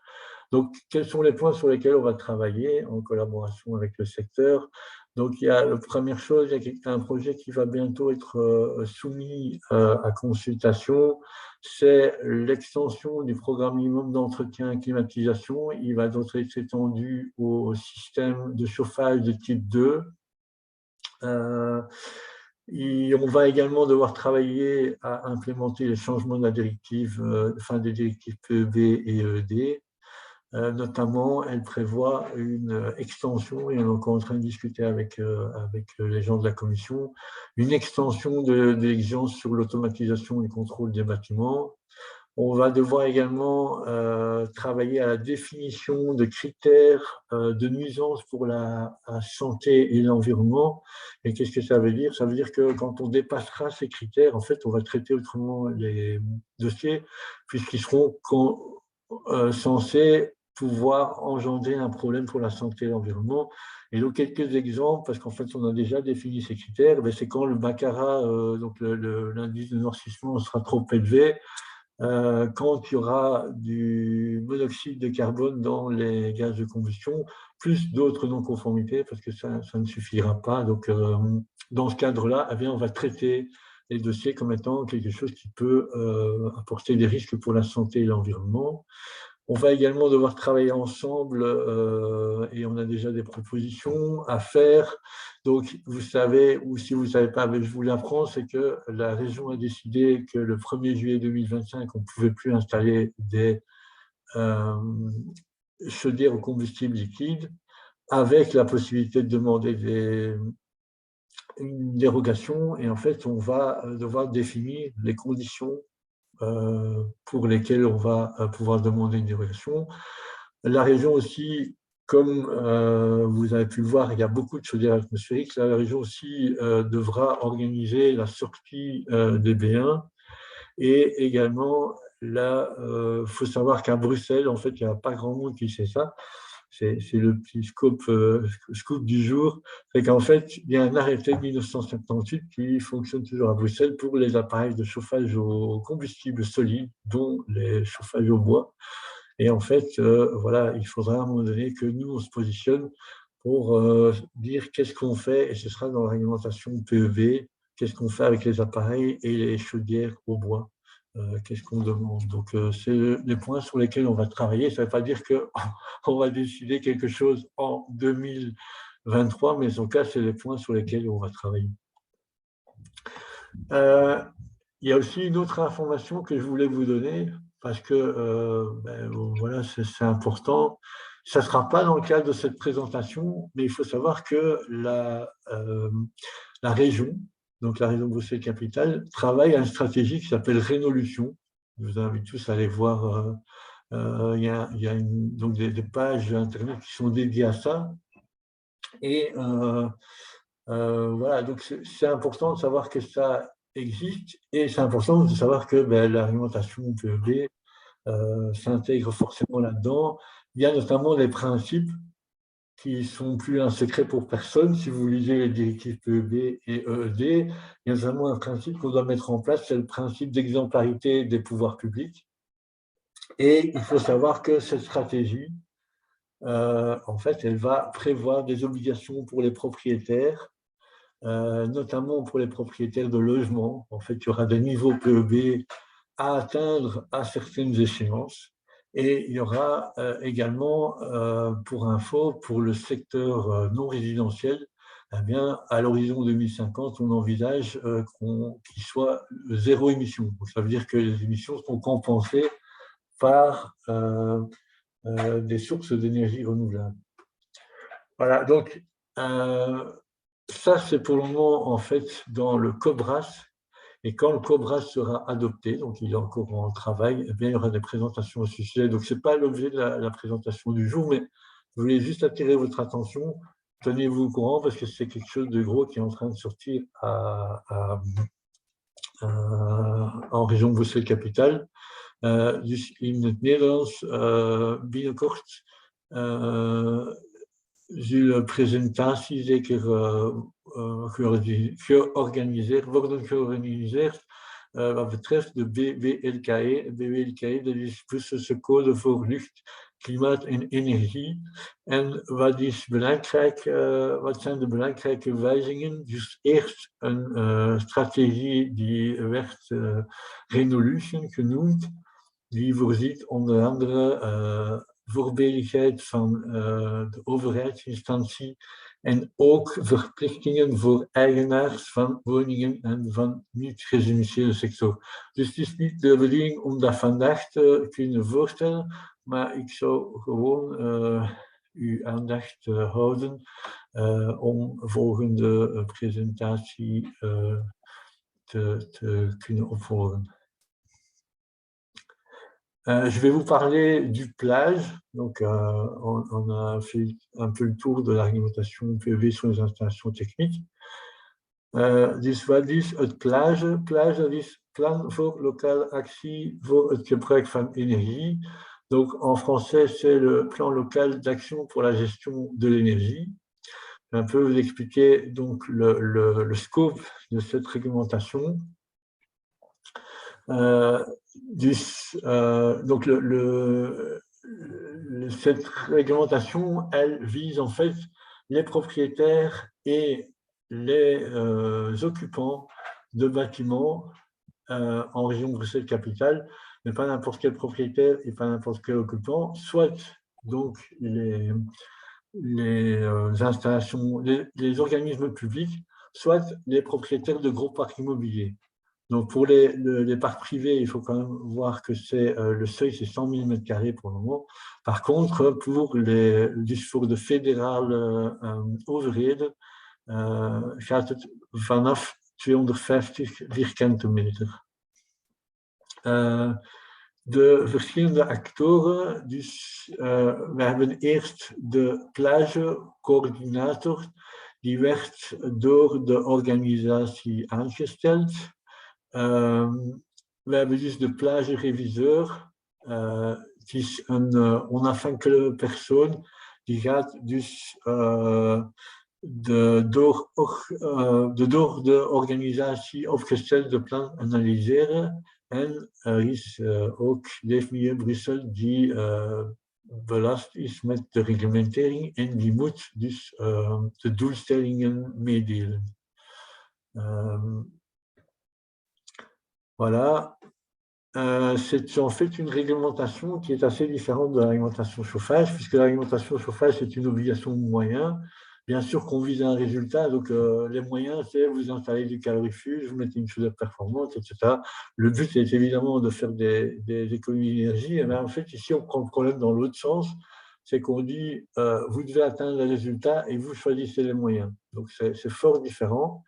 Donc, quels sont les points sur lesquels on va travailler en collaboration avec le secteur? Donc, il y a la première chose, il y a un projet qui va bientôt être soumis à consultation, c'est l'extension du programme minimum d'entretien et climatisation. Il va donc être étendu au système de chauffage de type 2. Et on va également devoir travailler à implémenter les changements de la directive, des directives PEB et EED. Notamment, elle prévoit une extension, et on est encore en train de discuter avec les gens de la Commission, une extension de l'exigence sur l'automatisation et le contrôle des bâtiments. On va devoir également travailler à la définition de critères de nuisance pour la santé et l'environnement. Et qu'est-ce que ça veut dire? Ça veut dire que quand on dépassera ces critères, en fait, on va traiter autrement les dossiers, puisqu'ils seront censés pouvoir engendrer un problème pour la santé et l'environnement. Et donc, quelques exemples, parce qu'en fait, on a déjà défini ces critères, c'est quand le baccarat, donc l'indice de noircissement sera trop élevé, quand il y aura du monoxyde de carbone dans les gaz de combustion, plus d'autres non-conformités, parce que ça ne suffira pas. Donc, dans ce cadre-là, eh bien, on va traiter les dossiers comme étant quelque chose qui peut apporter des risques pour la santé et l'environnement. On va également devoir travailler ensemble et on a déjà des propositions à faire. Donc, vous savez, ou si vous ne savez pas, je vous l'apprends, c'est que la région a décidé que le 1er juillet 2025, on ne pouvait plus installer des chaudières au combustible liquide, avec la possibilité de demander une dérogation. Et en fait, on va devoir définir les conditions pour lesquels on va pouvoir demander une dérogation. La région aussi, comme vous avez pu le voir, il y a beaucoup de chaudières atmosphériques. La région aussi devra organiser la sortie des B1. Et également, là, faut savoir qu'à Bruxelles, en fait, il n'y a pas grand monde qui sait ça. C'est le petit scoop du jour, c'est qu'en fait, il y a un arrêté de 1978 qui fonctionne toujours à Bruxelles pour les appareils de chauffage au combustible solide, dont les chauffages au bois. Et en fait, voilà, il faudra à un moment donné que nous, on se positionne pour dire qu'est-ce qu'on fait, et ce sera dans la réglementation PEV, qu'est-ce qu'on fait avec les appareils et les chaudières au bois. Qu'est-ce qu'on demande? Donc, c'est les points sur lesquels on va travailler. Ça ne veut pas dire qu'on va décider quelque chose en 2023, mais en tout cas, c'est les points sur lesquels on va travailler. Il y a aussi une autre information que je voulais vous donner, parce que voilà, c'est important. Ça ne sera pas dans le cadre de cette présentation, mais il faut savoir que la région, donc la région Bruxelles-Capitale, travaille à une stratégie qui s'appelle Rénolution. Je vous invite tous à aller voir. Il y a donc des pages Internet qui sont dédiées à ça. Et voilà, donc c'est important de savoir que ça existe et c'est important de savoir que l'argumentation PEB s'intègre forcément là-dedans. Il y a notamment des principes qui sont plus un secret pour personne. Si vous lisez les directives PEB et EED, il y a notamment un principe qu'on doit mettre en place, c'est le principe d'exemplarité des pouvoirs publics. Et il faut savoir que cette stratégie, en fait, elle va prévoir des obligations pour les propriétaires, notamment pour les propriétaires de logements. En fait, il y aura des niveaux PEB à atteindre à certaines échéances. Et il y aura également, pour info, pour le secteur non résidentiel, eh bien, à l'horizon 2050, on envisage qu'il soit zéro émission. Donc, ça veut dire que les émissions sont compensées par des sources d'énergie renouvelables. Voilà, donc ça, c'est pour le moment, en fait, dans le COBRAS. Et quand le COBRAS sera adopté, donc il est encore en travail, eh bien, il y aura des présentations au sujet. Donc, ce n'est pas l'objet de la présentation du jour, mais je voulais juste attirer votre attention. Tenez-vous au courant parce que c'est quelque chose de gros qui est en train de sortir en région Bruxelles-Capitale. Dus in het Nederlands binnenkort zullen presentaties zeker worden georganiseerd wat betreft de BWLKE. BWLKE, dat is Brusselse Code voor Lucht, Klimaat en Energie. En wat zijn de belangrijke wijzigingen? Dus eerst een strategie die werd Renolution genoemd, die voorziet onder andere voorbeeldigheid van de overheidsinstantie en ook verplichtingen voor eigenaars van woningen en van niet-residentiële sector. Dus het is niet de bedoeling om dat vandaag te kunnen voorstellen, maar ik zou gewoon uw aandacht houden om volgende presentatie te kunnen opvolgen. Je vais vous parler du plage. Donc, on a fait un peu le tour de l'argumentation PEV sur les installations techniques. Dus wat is het plage? Plage, dat is plan voor lokale actie voor het gebruik van energie. Donc, en français, c'est le plan local d'action pour la gestion de l'énergie. Je vais un peu vous expliquer donc le scope de cette réglementation. Donc, cette réglementation, elle vise en fait les propriétaires et les occupants de bâtiments en région Bruxelles-Capitale, mais pas n'importe quel propriétaire et pas n'importe quel occupant, soit donc les installations, les organismes publics, soit les propriétaires de gros parcs immobiliers. Donc, pour les parcs privés, il faut quand même voir que le seuil, c'est 100 000 m² pour le moment. Par contre, pour de fédérale overheden gaat het vanaf 250 vierkante meter. De verschillende actoren, dus we hebben eerst de plagecoördinator, die werd door de organisatie aangesteld. We hebben dus de plagereviseur, het is een onafhankelijke persoon, die gaat dus door de organisatie opgestelde plan analyseren. En er is ook Leefmilieu Brussel die belast is met de reglementering en die moet dus de doelstellingen meedelen. Voilà. C'est en fait une réglementation qui est assez différente de la réglementation chauffage, puisque la réglementation chauffage, c'est une obligation de moyens. Bien sûr qu'on vise un résultat, donc les moyens, c'est vous installez du calorifuge, vous mettez une chaudière performante, etc. Le but est évidemment de faire des économies d'énergie, mais en fait, ici, on prend le problème dans l'autre sens, c'est qu'on dit, vous devez atteindre le résultat et vous choisissez les moyens. Donc, c'est fort différent.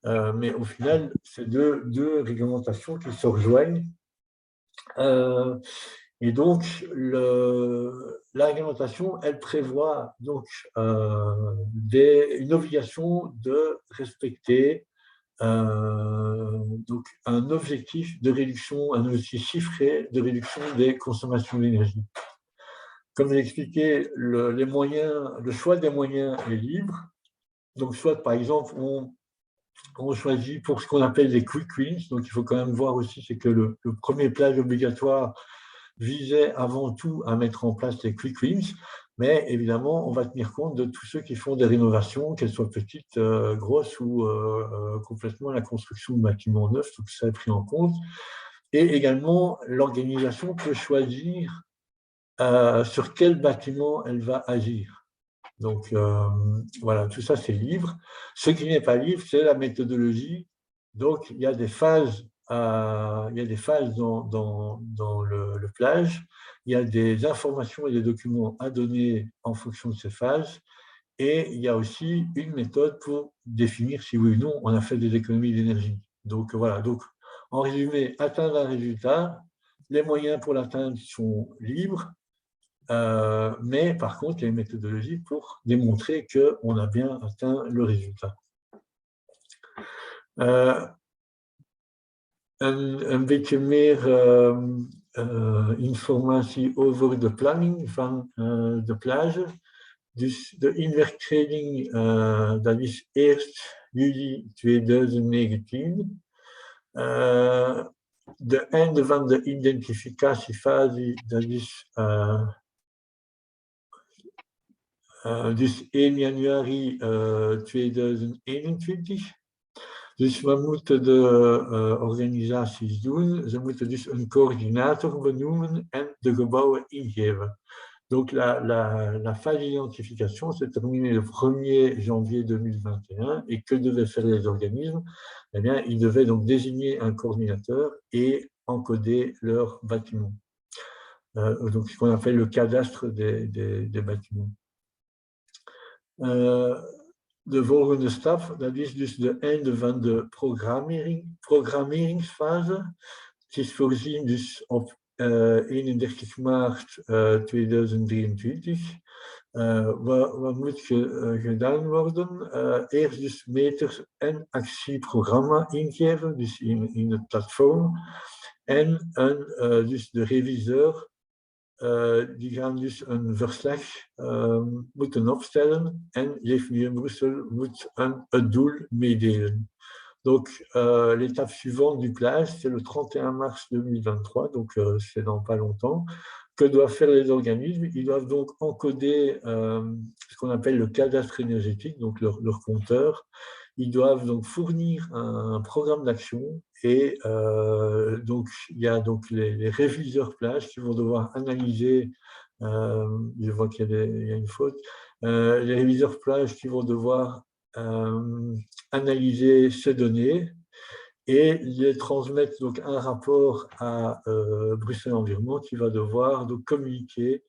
Mais au final, c'est deux réglementations qui se rejoignent. Et donc, la réglementation, elle prévoit donc une obligation de respecter donc un objectif de réduction, un objectif chiffré de réduction des consommations d'énergie. Comme je l'ai expliqué, le choix des moyens est libre. Donc, soit par exemple, on choisit pour ce qu'on appelle les quick wins. Donc, il faut quand même voir aussi, c'est que le premier plage obligatoire visait avant tout à mettre en place les quick wins. Mais évidemment, on va tenir compte de tous ceux qui font des rénovations, qu'elles soient petites, grosses ou complètement la construction de bâtiments neufs, tout ça est pris en compte. Et également, l'organisation peut choisir sur quel bâtiment elle va agir. Donc, voilà, tout ça, c'est libre. Ce qui n'est pas libre, c'est la méthodologie. Donc, il y a des phases, dans le plage. Il y a des informations et des documents à donner en fonction de ces phases. Et il y a aussi une méthode pour définir si oui ou non on a fait des économies d'énergie. Donc, voilà. Donc, en résumé, atteindre un résultat, les moyens pour l'atteindre sont libres. Mais par contre, il y a une méthodologie pour démontrer qu'on a bien atteint le résultat. Een beetje meer informatie over de planning van de plage. Dus de inwerktreding, dat is 1 juli 2019. De einde van de identificatiefase, dat is dus 1 januari 2021. Dus wat moeten de organisaties doen? Ze moeten dus een coördinator benoemen en de gebouwen ingeven. Donc la phase d'identification s'est terminée le 1er janvier 2021 et que devaient faire les organismes? Eh bien, ils devaient donc désigner un coordinateur et encoder leurs bâtiments. Donc ce qu'on appelle le cadastre des bâtiments. De volgende stap, dat is dus de einde van de programmeringsfase. Het is voorzien dus op 31 maart 2023. Wat moet gedaan worden? Eerst dus meters- en actieprogramma ingeven, dus in het platform. En dus de reviseur die gaan dus een verslag moeten opstellen en l'FMIE Bruxelles moet het doel meedelen. Donc, l'étape suivante du plage, c'est le 31 mars 2023, donc c'est dans pas longtemps. Que doivent faire les organismes? Ils doivent donc encoder ce qu'on appelle le cadastre énergétique, donc leur compteur. Ils doivent donc fournir un programme d'action et donc il y a donc les réviseurs plage qui vont devoir analyser, je vois qu'il y a une faute, les réviseurs plage qui vont devoir analyser ces données et les transmettre donc un rapport à Bruxelles Environnement qui va devoir donc communiquer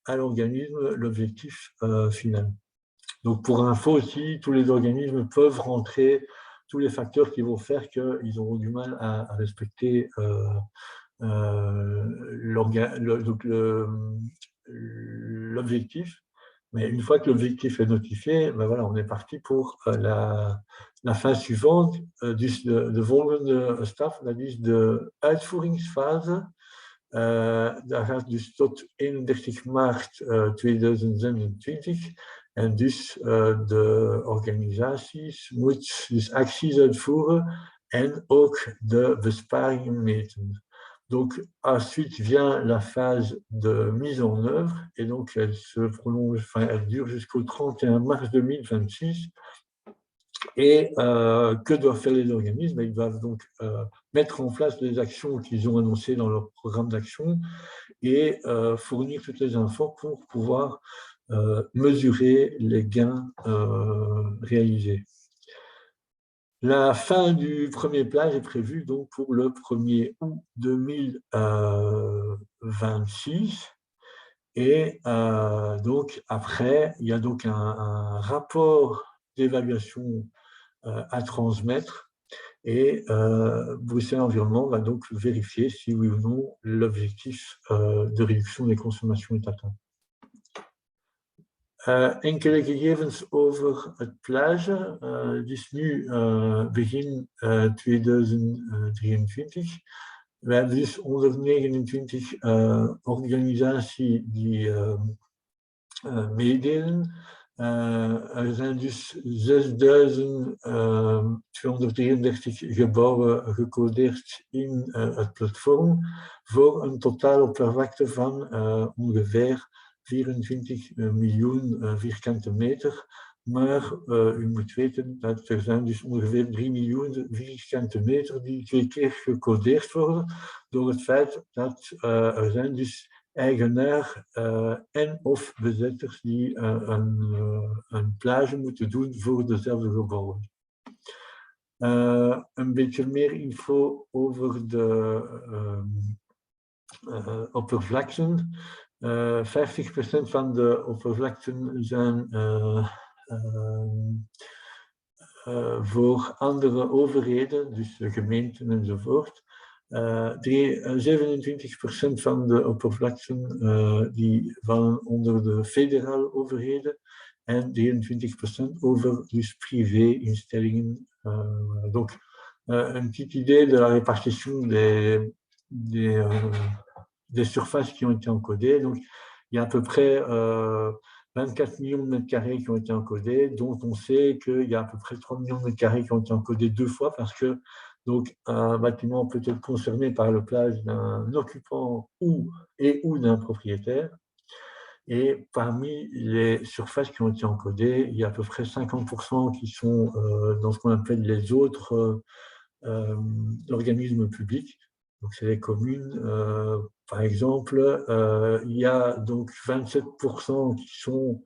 à l'organisme l'objectif final. Donc pour info aussi, tous les organismes peuvent rentrer tous les facteurs qui vont faire qu'ils auront du mal à respecter l'objectif. Mais une fois que l'objectif est notifié, ben voilà, on est parti pour la phase suivante. Dus de volgende stap, dat is de uitvoeringsfase. Daar gaat dus tot 31 maart 2026. En dus de organisaties moeten dus acties uitvoeren en ook de besparingen meten. Donc, ensuite vient la phase de mise en œuvre, et donc elle se prolonge, enfin, elle dure jusqu'au 31 mars 2026. Et que doivent faire les organismes? Ils doivent donc mettre en place les actions qu'ils ont annoncées dans leur programme d'action et fournir toutes les infos pour pouvoir mesurer les gains réalisés. La fin du premier plage est prévue donc pour le 1er août 2026. Et donc après, il y a donc un rapport d'évaluation à transmettre et Bruxelles Environnement va donc vérifier si oui ou non l'objectif de réduction des consommations est atteint. Enkele gegevens over het plage. Het is nu begin 2023. We hebben dus 129 organisaties die meedelen. Er zijn dus 6233 gebouwen gecodeerd in het platform voor een totaal oppervlakte van ongeveer 24 miljoen vierkante meter. Maar u moet weten dat er zijn dus ongeveer 3 miljoen vierkante meter die 2 keer gecodeerd worden door het feit dat er zijn dus eigenaar en of bezetters die een plage moeten doen voor dezelfde gebouwen. Een beetje meer info over de oppervlakten. 50% van de oppervlakten zijn voor andere overheden, dus de gemeenten enzovoort. 27% van de oppervlakten die vallen onder de federale overheden en 23% over dus privé-instellingen. Donc, un petit idée de la répartition des surfaces qui ont été encodées. Donc, il y a à peu près 24 millions de mètres carrés qui ont été encodés, dont on sait qu'il y a à peu près 3 millions de mètres carrés qui ont été encodés 2 fois parce que donc, un bâtiment peut être concerné par le plage d'un occupant ou d'un propriétaire. Et parmi les surfaces qui ont été encodées, il y a à peu près 50% qui sont dans ce qu'on appelle les autres organismes publics. Donc, c'est les communes, par exemple. Il y a donc 27% qui sont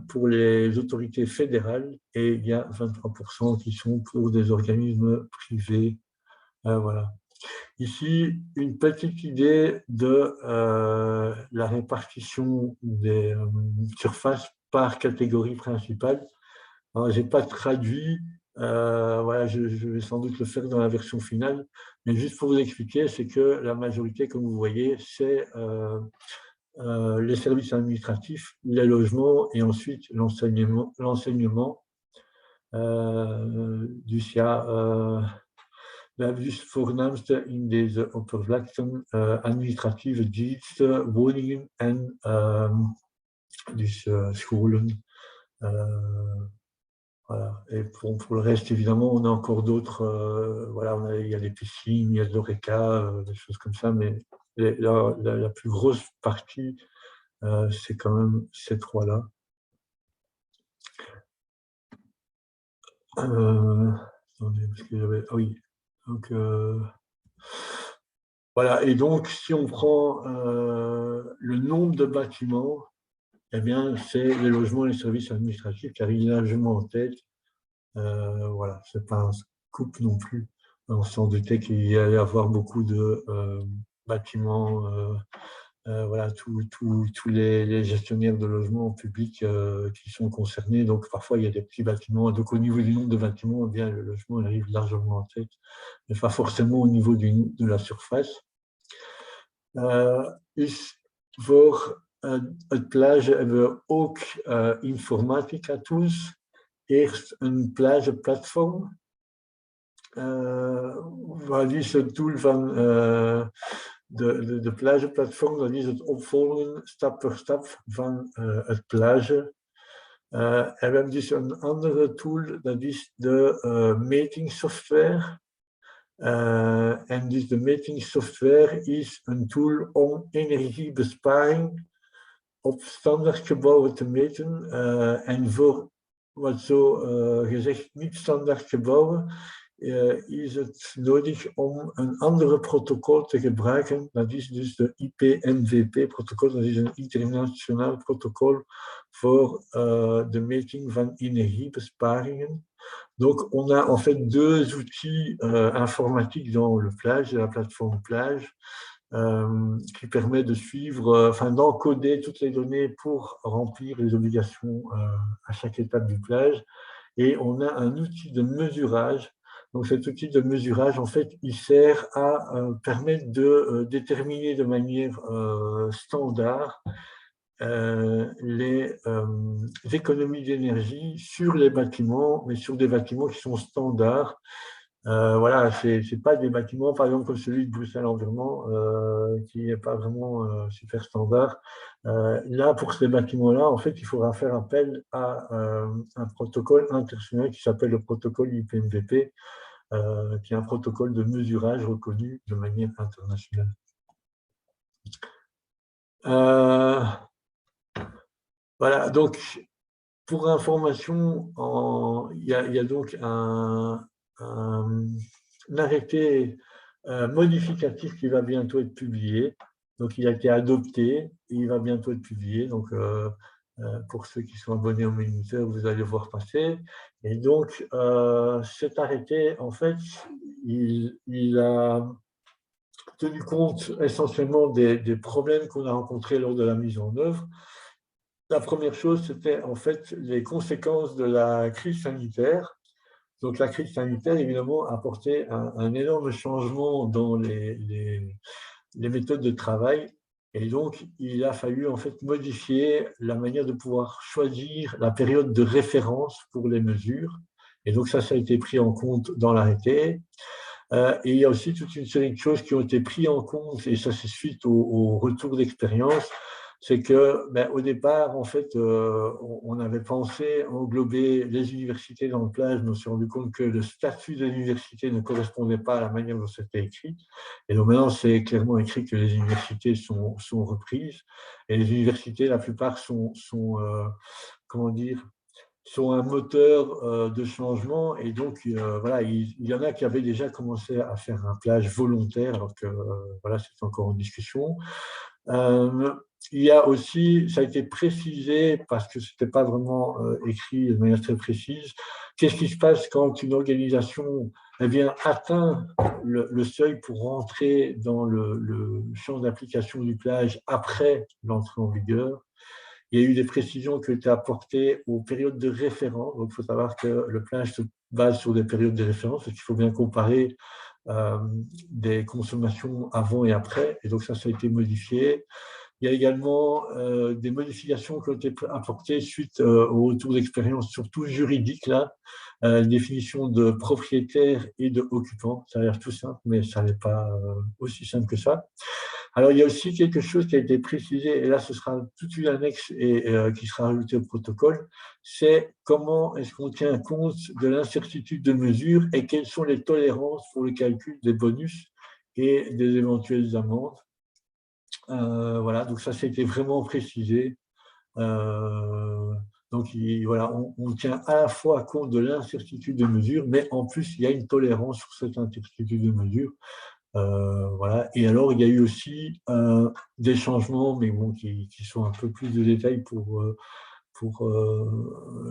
pour les autorités fédérales et il y a 23% qui sont pour des organismes privés. Voilà. Ici, une petite idée de la répartition des surfaces par catégorie principale. Je n'ai pas traduit, voilà, je vais sans doute le faire dans la version finale, mais juste pour vous expliquer, c'est que la majorité, comme vous voyez, c'est les services administratifs, les logements et ensuite l'enseignement. Dus ja, we hebben dus voornaamste in deze oppervlakten administratieve diensten, woningen en dus scholen. Voilà. Et pour le reste, évidemment, on a encore d'autres. Voilà, il y a les piscines, il y a l'ORECA, des choses comme ça, mais la plus grosse partie, c'est quand même ces trois-là. Attendez, parce que j'avais. Ah oui. Donc, voilà. Et donc, si on prend le nombre de bâtiments, eh bien, c'est les logements et les services administratifs qui arrivent largement en tête. Voilà, c'est pas un scoop non plus. On s'en doutait qu'il y allait y avoir beaucoup de bâtiments, voilà, tous les gestionnaires de logements publics qui sont concernés. Donc, parfois, il y a des petits bâtiments. Donc, au niveau du nombre de bâtiments, eh bien, le logement arrive largement en tête, mais pas forcément au niveau de la surface. Voor het plage hebben we ook informatica tools. Eerst een plageplatform. Wat is het doel van de plageplatform? Dat is het opvolgen stap per stap van het plage. En we hebben dus een andere tool, dat is de metingssoftware. En dus de metingssoftware is een tool om energiebesparing op standaardgebouwen te meten. En voor wat zo gezegd niet standaard gebouwen is het nodig om een andere protocol te gebruiken. Dat is dus de IPNVP-protocol. Dat is een internationaal protocol voor de meting van energiebesparingen. Donc, on a en fait deux outils informatiques dans le plage, la plateforme plage, qui permet de suivre, enfin d'encoder toutes les données pour remplir les obligations à chaque étape du plage. Et on a un outil de mesurage. Donc cet outil de mesurage, en fait, il sert à permettre de déterminer de manière standard les économies d'énergie sur les bâtiments, mais sur des bâtiments qui sont standards. Voilà, c'est pas des bâtiments, par exemple, comme celui de Bruxelles Environnement, qui n'est pas vraiment super standard. Là, pour ces bâtiments-là, en fait, il faudra faire appel à un protocole international qui s'appelle le protocole IPMVP, qui est un protocole de mesurage reconnu de manière internationale. Voilà, donc, pour information, il y a donc un arrêté modificatif qui va bientôt être publié. Donc, il a été adopté et il va bientôt être publié. Donc, pour ceux qui sont abonnés au minuteur, vous allez voir passer. Et donc, cet arrêté, en fait, il a tenu compte essentiellement des problèmes qu'on a rencontrés lors de la mise en œuvre. La première chose, c'était en fait les conséquences de la crise sanitaire. Donc la crise sanitaire, évidemment, a apporté un énorme changement dans les méthodes de travail. Et donc, il a fallu en fait modifier la manière de pouvoir choisir la période de référence pour les mesures. Et donc ça a été pris en compte dans l'arrêté. Et il y a aussi toute une série de choses qui ont été prises en compte, et ça c'est suite au retour d'expérience. C'est que, au départ, en fait, on avait pensé englober les universités dans le plage, mais on s'est rendu compte que le statut de l'université ne correspondait pas à la manière dont c'était écrit. Et donc maintenant, c'est clairement écrit que les universités sont reprises. Et les universités, la plupart comment dire, sont un moteur de changement. Et donc, voilà, il y en a qui avaient déjà commencé à faire un plage volontaire, alors que, voilà, c'est encore en discussion. Il y a aussi, ça a été précisé, parce que ce n'était pas vraiment écrit de manière très précise, qu'est-ce qui se passe quand une organisation atteint le seuil pour rentrer dans le champ d'application du plage après l'entrée en vigueur. Il y a eu des précisions qui ont été apportées aux périodes de référence. Donc, il faut savoir que le plage se base sur des périodes de référence, parce qu'il faut bien comparer des consommations avant et après. Et donc, ça a été modifié. Il y a également des modifications qui ont été apportées suite au retour d'expérience, surtout juridique, là, définition de propriétaire et de occupant. Ça a l'air tout simple, mais ça n'est pas aussi simple que ça. Alors, il y a aussi quelque chose qui a été précisé, et là, ce sera toute une annexe qui sera ajoutée au protocole, c'est comment est-ce qu'on tient compte de l'incertitude de mesure et quelles sont les tolérances pour le calcul des bonus et des éventuelles amendes. Voilà, donc ça a été vraiment précisé. Donc, voilà, on tient à la fois compte de l'incertitude de mesure, mais en plus, il y a une tolérance sur cette incertitude de mesure. Voilà. Et alors, il y a eu aussi des changements, mais bon, qui sont un peu plus de détails pour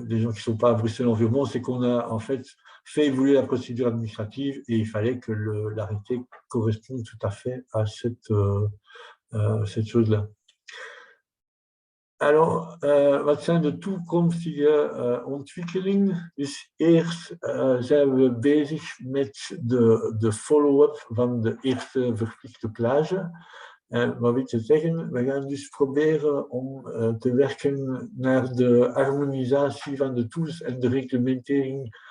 les gens qui ne sont pas à Bruxelles Environnement, c'est qu'on a en fait fait évoluer la procédure administrative et il fallait que l'arrêté corresponde tout à fait à cette chose-là. Alors, wat zijn de toekomstige ontwikkelingen? Dus eerst zijn we bezig met de follow-up van de eerste verplichte plage. Wat wil je zeggen? We gaan dus proberen om te werken naar de harmonisatie van de tools en de reglementering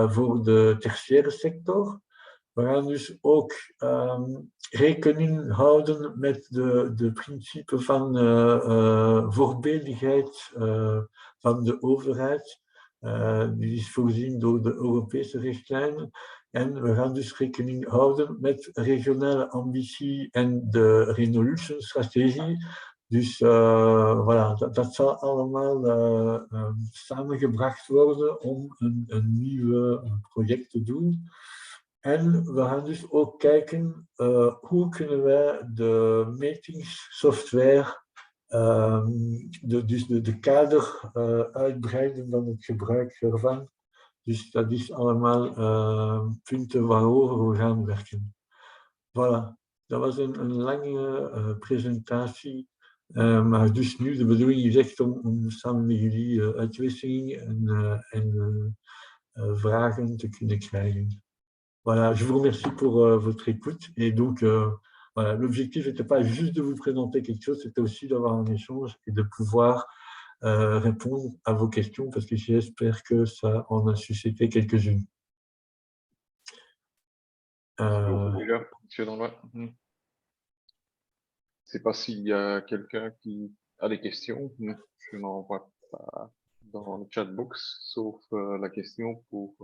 voor de tertiaire sector. We gaan dus ook rekening houden met de principe van voorbeeldigheid van de overheid. Die is voorzien door de Europese richtlijnen. En we gaan dus rekening houden met regionale ambitie en de Renolution-strategie. Dus voilà, dat zal allemaal samengebracht worden om een nieuw project te doen. En we gaan dus ook kijken hoe kunnen wij de metingssoftware, dus de kader uitbreiden van het gebruik ervan. Dus dat is allemaal punten waarover we gaan werken. Voilà, dat was een lange presentatie. Maar dus nu de bedoeling is echt om samen met jullie uitwisseling en vragen te kunnen krijgen. Voilà, je vous remercie pour votre écoute et donc Voilà, l'objectif n'était pas juste de vous présenter quelque chose, c'était aussi d'avoir un échange et de pouvoir répondre à vos questions, parce que j'espère que ça en a suscité quelques-unes. Monsieur Danlois. Je ne sais pas s'il y a quelqu'un qui a des questions. Je n'en vois pas dans le chatbox, sauf la question pour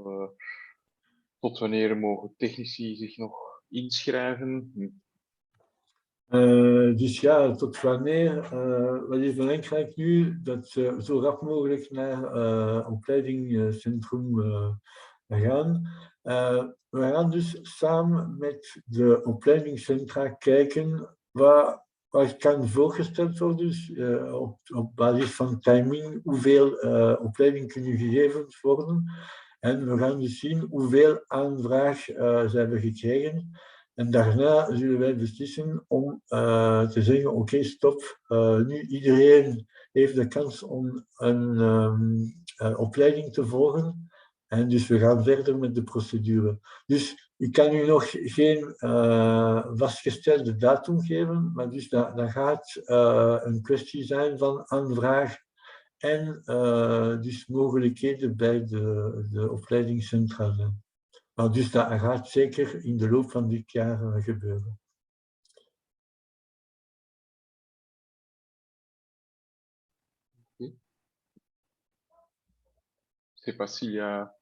tot wanneer mogen technici zich nog inschrijven? Dus ja, tot wanneer? Wat is belangrijk nu? Dat ze zo rap mogelijk naar opleidingscentrum gaan. We gaan dus samen met de opleidingscentra kijken wat kan voorgesteld worden, dus op basis van timing, hoeveel opleidingen kunnen gegeven worden. En we gaan dus zien hoeveel aanvraag ze hebben gekregen. En daarna zullen wij beslissen om te zeggen, oké, stop, nu iedereen heeft de kans om een opleiding te volgen. En dus we gaan verder met de procedure. Dus ik kan u nog geen vastgestelde datum geven, maar dus dat gaat een kwestie zijn van aanvraag en dus mogelijkheden bij de opleidingscentra zijn. Maar dus dat gaat zeker in de loop van dit jaar gebeuren. Je ne sais pas s'il y a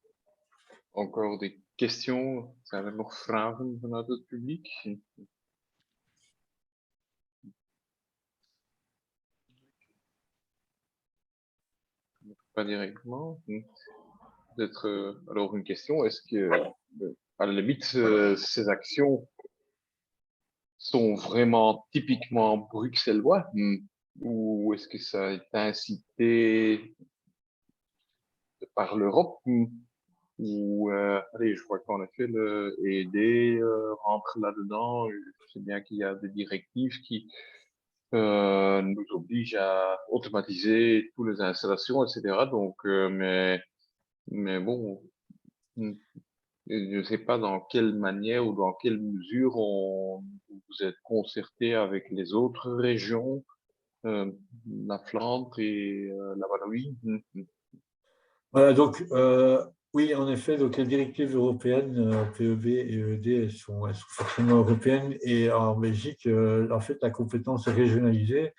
encore des questions. Zijn er nog vragen vanuit het publiek? Pas directement. Peut-être alors une question, est-ce que à la limite ces actions sont vraiment typiquement bruxellois ou est-ce que ça est incité par l'Europe ou allez, je crois qu'en effet le EED rentre là-dedans. Je sais bien qu'il y a des directives qui nous obligent à automatiser toutes les installations, etc. Donc, mais bon, je ne sais pas dans quelle manière ou dans quelle mesure vous êtes concerté avec les autres régions, la Flandre et la Wallonie. Voilà, donc oui, en effet, donc les directives européennes, PEB et EED, elles sont forcément européennes. Et en Belgique, en fait, la compétence est régionalisée.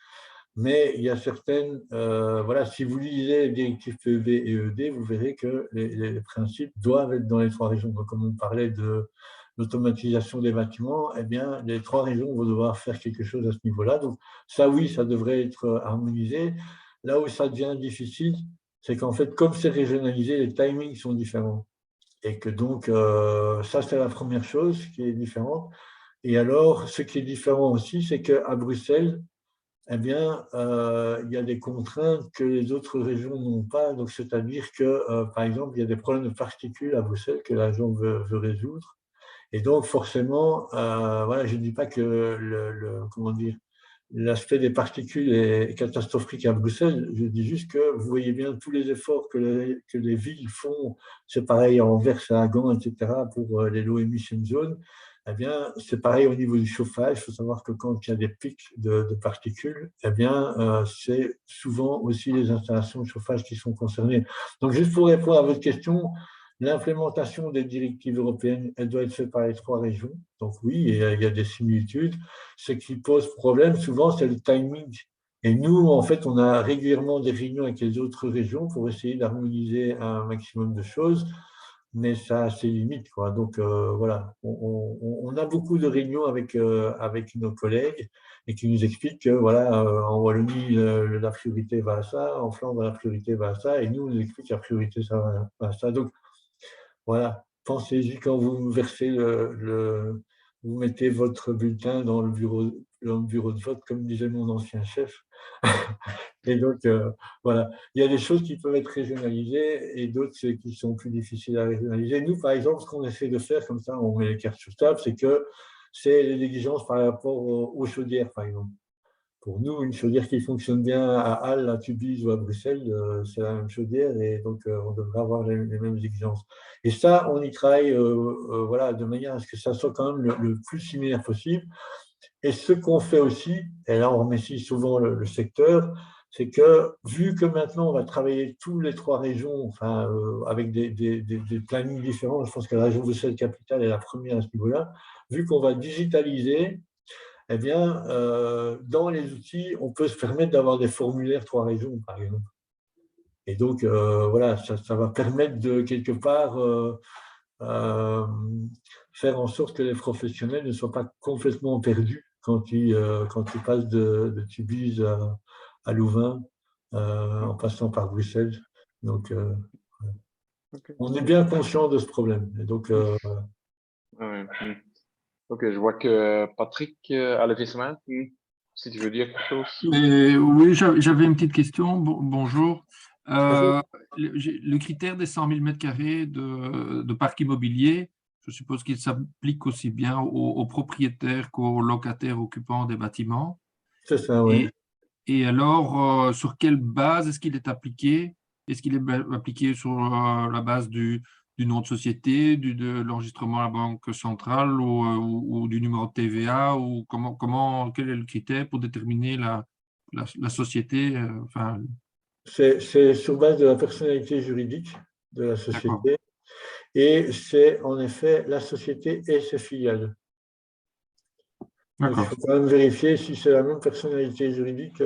Mais il y a certaines, voilà, si vous lisez les directives PEB et EED, vous verrez que les principes doivent être dans les trois régions. Donc, comme on parlait de l'automatisation des bâtiments, eh bien, les trois régions vont devoir faire quelque chose à ce niveau-là. Donc, ça, oui, ça devrait être harmonisé. Là où ça devient difficile, c'est qu'en fait, comme c'est régionalisé, les timings sont différents. Et que donc, ça, c'est la première chose qui est différente. Et alors, ce qui est différent aussi, c'est qu'à Bruxelles, eh bien, il y a des contraintes que les autres régions n'ont pas. Donc, c'est-à-dire que, par exemple, il y a des problèmes de particules à Bruxelles que l'agent veut résoudre. Et donc, forcément, voilà, je ne dis pas que comment dire, l'aspect des particules est catastrophique à Bruxelles. Je dis juste que vous voyez bien tous les efforts que les villes font. C'est pareil en Anvers, à Gand, etc., pour les low emission zones. Eh bien, c'est pareil au niveau du chauffage. Il faut savoir que quand il y a des pics de particules, eh bien, c'est souvent aussi les installations de chauffage qui sont concernées. Donc, juste pour répondre à votre question, l'implémentation des directives européennes, elle doit être faite par les trois régions. Donc oui, il y a des similitudes. Ce qui pose problème souvent, c'est le timing. Et nous, en fait, on a régulièrement des réunions avec les autres régions pour essayer d'harmoniser un maximum de choses, mais ça a ses limites, quoi. Donc voilà, on a beaucoup de réunions avec nos collègues et qui nous expliquent que voilà, en Wallonie, la priorité va à ça, en Flandre, la priorité va à ça, et nous, on nous explique que la priorité ça va à ça. Donc voilà, pensez-y quand vous versez vous mettez votre bulletin dans le bureau de vote, comme disait mon ancien chef. Et donc, voilà, il y a des choses qui peuvent être régionalisées et d'autres qui sont plus difficiles à régionaliser. Nous, par exemple, ce qu'on essaie de faire, comme ça, on met les cartes sur table, c'est que c'est les exigences par rapport aux chaudières, par exemple. Pour nous, une chaudière qui fonctionne bien à Halle, à Tubize ou à Bruxelles, c'est la même chaudière et donc on devrait avoir les mêmes exigences. Et ça, on y travaille voilà, de manière à ce que ça soit quand même le plus similaire possible. Et ce qu'on fait aussi, et là on remercie souvent le secteur, c'est que vu que maintenant on va travailler tous les trois régions, enfin avec des plannings différents, je pense que la région Bruxelles-Capitale est la première à ce niveau-là, vu qu'on va digitaliser, eh bien, dans les outils, on peut se permettre d'avoir des formulaires trois régions, par exemple. Et donc, voilà, ça va permettre de, quelque part, euh, faire en sorte que les professionnels ne soient pas complètement perdus quand ils passent de Tubize à Louvain, en passant par Bruxelles. Donc, Ok. on est bien conscient de ce problème. Et donc, Ouais. Ok, je vois que Patrick a levé sa main. Si tu veux dire quelque chose. Oui, j'avais une petite question. Bonjour. bonjour. Euh, le critère des 100 000 mètres carrés de parc immobilier, je suppose qu'il s'applique aussi bien aux propriétaires qu'aux locataires occupants des bâtiments. C'est ça, oui. Et, et alors, sur quelle base est-ce qu'il est appliqué? Est-ce qu'il est appliqué sur la base du nom de société, de l'enregistrement à la banque centrale ou du numéro de TVA ou quel est le critère pour déterminer la société? Enfin, C'est sur base de la personnalité juridique de la d'accord, société et c'est en effet la société et ses filiales. Donc, il d'accord. faut quand même vérifier si c'est la même personnalité juridique.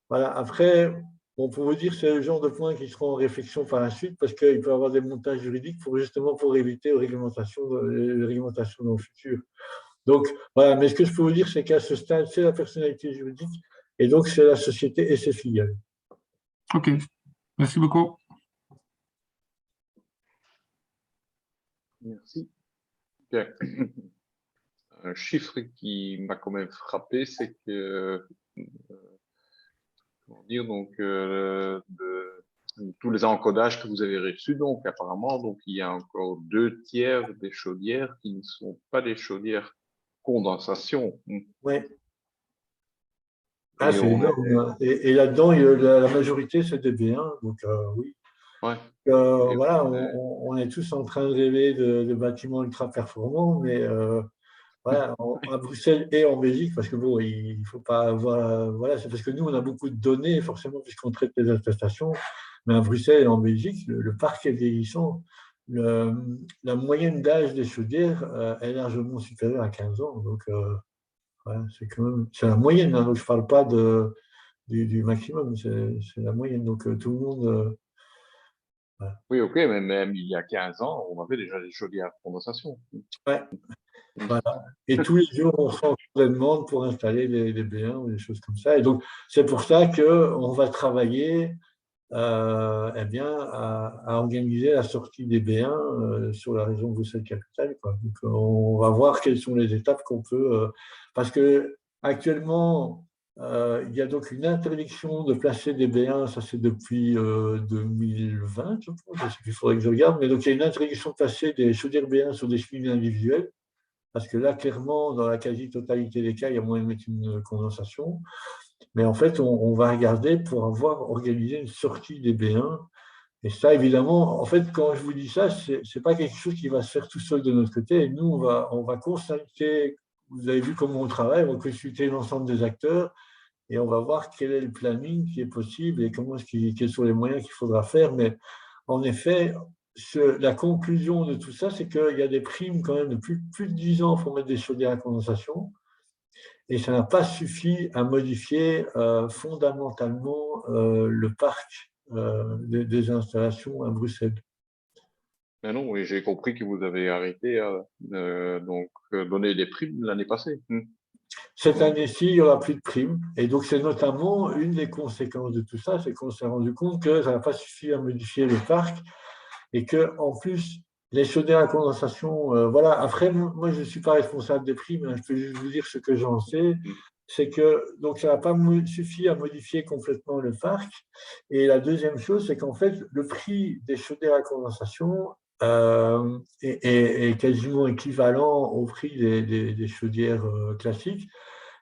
Voilà. Après, on peut vous dire que c'est le genre de points qui seront en réflexion par la suite parce qu'il peut y avoir des montages juridiques justement pour éviter les réglementations dans le futur. Donc, voilà. Mais ce que je peux vous dire, c'est qu'à ce stade, c'est la personnalité juridique et donc c'est la société et ses filiales. OK. Merci beaucoup. Merci. Ok. Un chiffre qui m'a quand même frappé, c'est que, comment dire, donc, tous les encodages que vous avez reçus, donc, apparemment, donc, il y a encore 2 tiers des chaudières qui ne sont pas des chaudières condensation. Ouais. Ah, Et c'est on est, énorme, hein. Et là-dedans, la majorité, c'est des B1. Donc, oui. ouais, et Voilà, on est, on est tous en train de rêver de bâtiments ultra performants, mais voilà, à Bruxelles et en Belgique, parce que bon, il ne faut pas avoir. Voilà, c'est parce que nous, on a beaucoup de données, forcément, puisqu'on traite les attestations, mais à Bruxelles et en Belgique, le parc est vieillissant. Le- la moyenne d'âge des chaudières est largement supérieure à 15 ans. Donc, voilà, c'est quand même. C'est la moyenne, hein, donc je ne parle pas du maximum, c'est la moyenne. Donc, tout le monde. Voilà. oui, ok, mais même il y a 15 ans, on avait déjà des chaudières condensation. Ouais. Voilà. Et tous les jours, on reçoit des demandes pour installer des B1 ou des choses comme ça. Et donc, c'est pour ça qu'on va travailler eh bien, à organiser la sortie des B1 sur la région Bruxelles-Capitale, quoi. Donc, on va voir quelles sont les étapes qu'on peut. Parce que actuellement, il y a donc une interdiction de placer des B1, ça c'est depuis 2020, je pense, je sais plus, il faudrait que je regarde, mais donc il y a une interdiction de placer des chaudières B1 sur des cheminées individuelles. Parce que là, clairement, dans la quasi-totalité des cas, il y a moyen de mettre une condensation. Mais en fait, on va regarder pour avoir organisé une sortie des B1. Et ça, évidemment, en fait, quand je vous dis ça, ce n'est pas quelque chose qui va se faire tout seul de notre côté. Et nous, on va consulter, vous avez vu comment on travaille, on va consulter l'ensemble des acteurs et on va voir quel est le planning qui est possible et quels sont les moyens qu'il faudra faire. Mais en effet, la conclusion de tout ça, c'est qu'il y a des primes quand même de plus de 10 ans pour mettre des chaudières à condensation. Et ça n'a pas suffi à modifier fondamentalement le parc des installations à Bruxelles. Mais non, et j'ai compris que vous avez arrêté donc donner des primes l'année passée. Cette année-ci, il n'y aura plus de primes. Et donc, c'est notamment une des conséquences de tout ça, c'est qu'on s'est rendu compte que ça n'a pas suffi à modifier le parc et que, en plus, les chaudières à condensation, voilà. Après, moi, je ne suis pas responsable des primes, hein, je peux juste vous dire ce que j'en sais. C'est que donc ça n'a pas suffi à modifier complètement le parc. Et la deuxième chose, c'est qu'en fait, le prix des chaudières à condensation est quasiment équivalent au prix des chaudières classiques.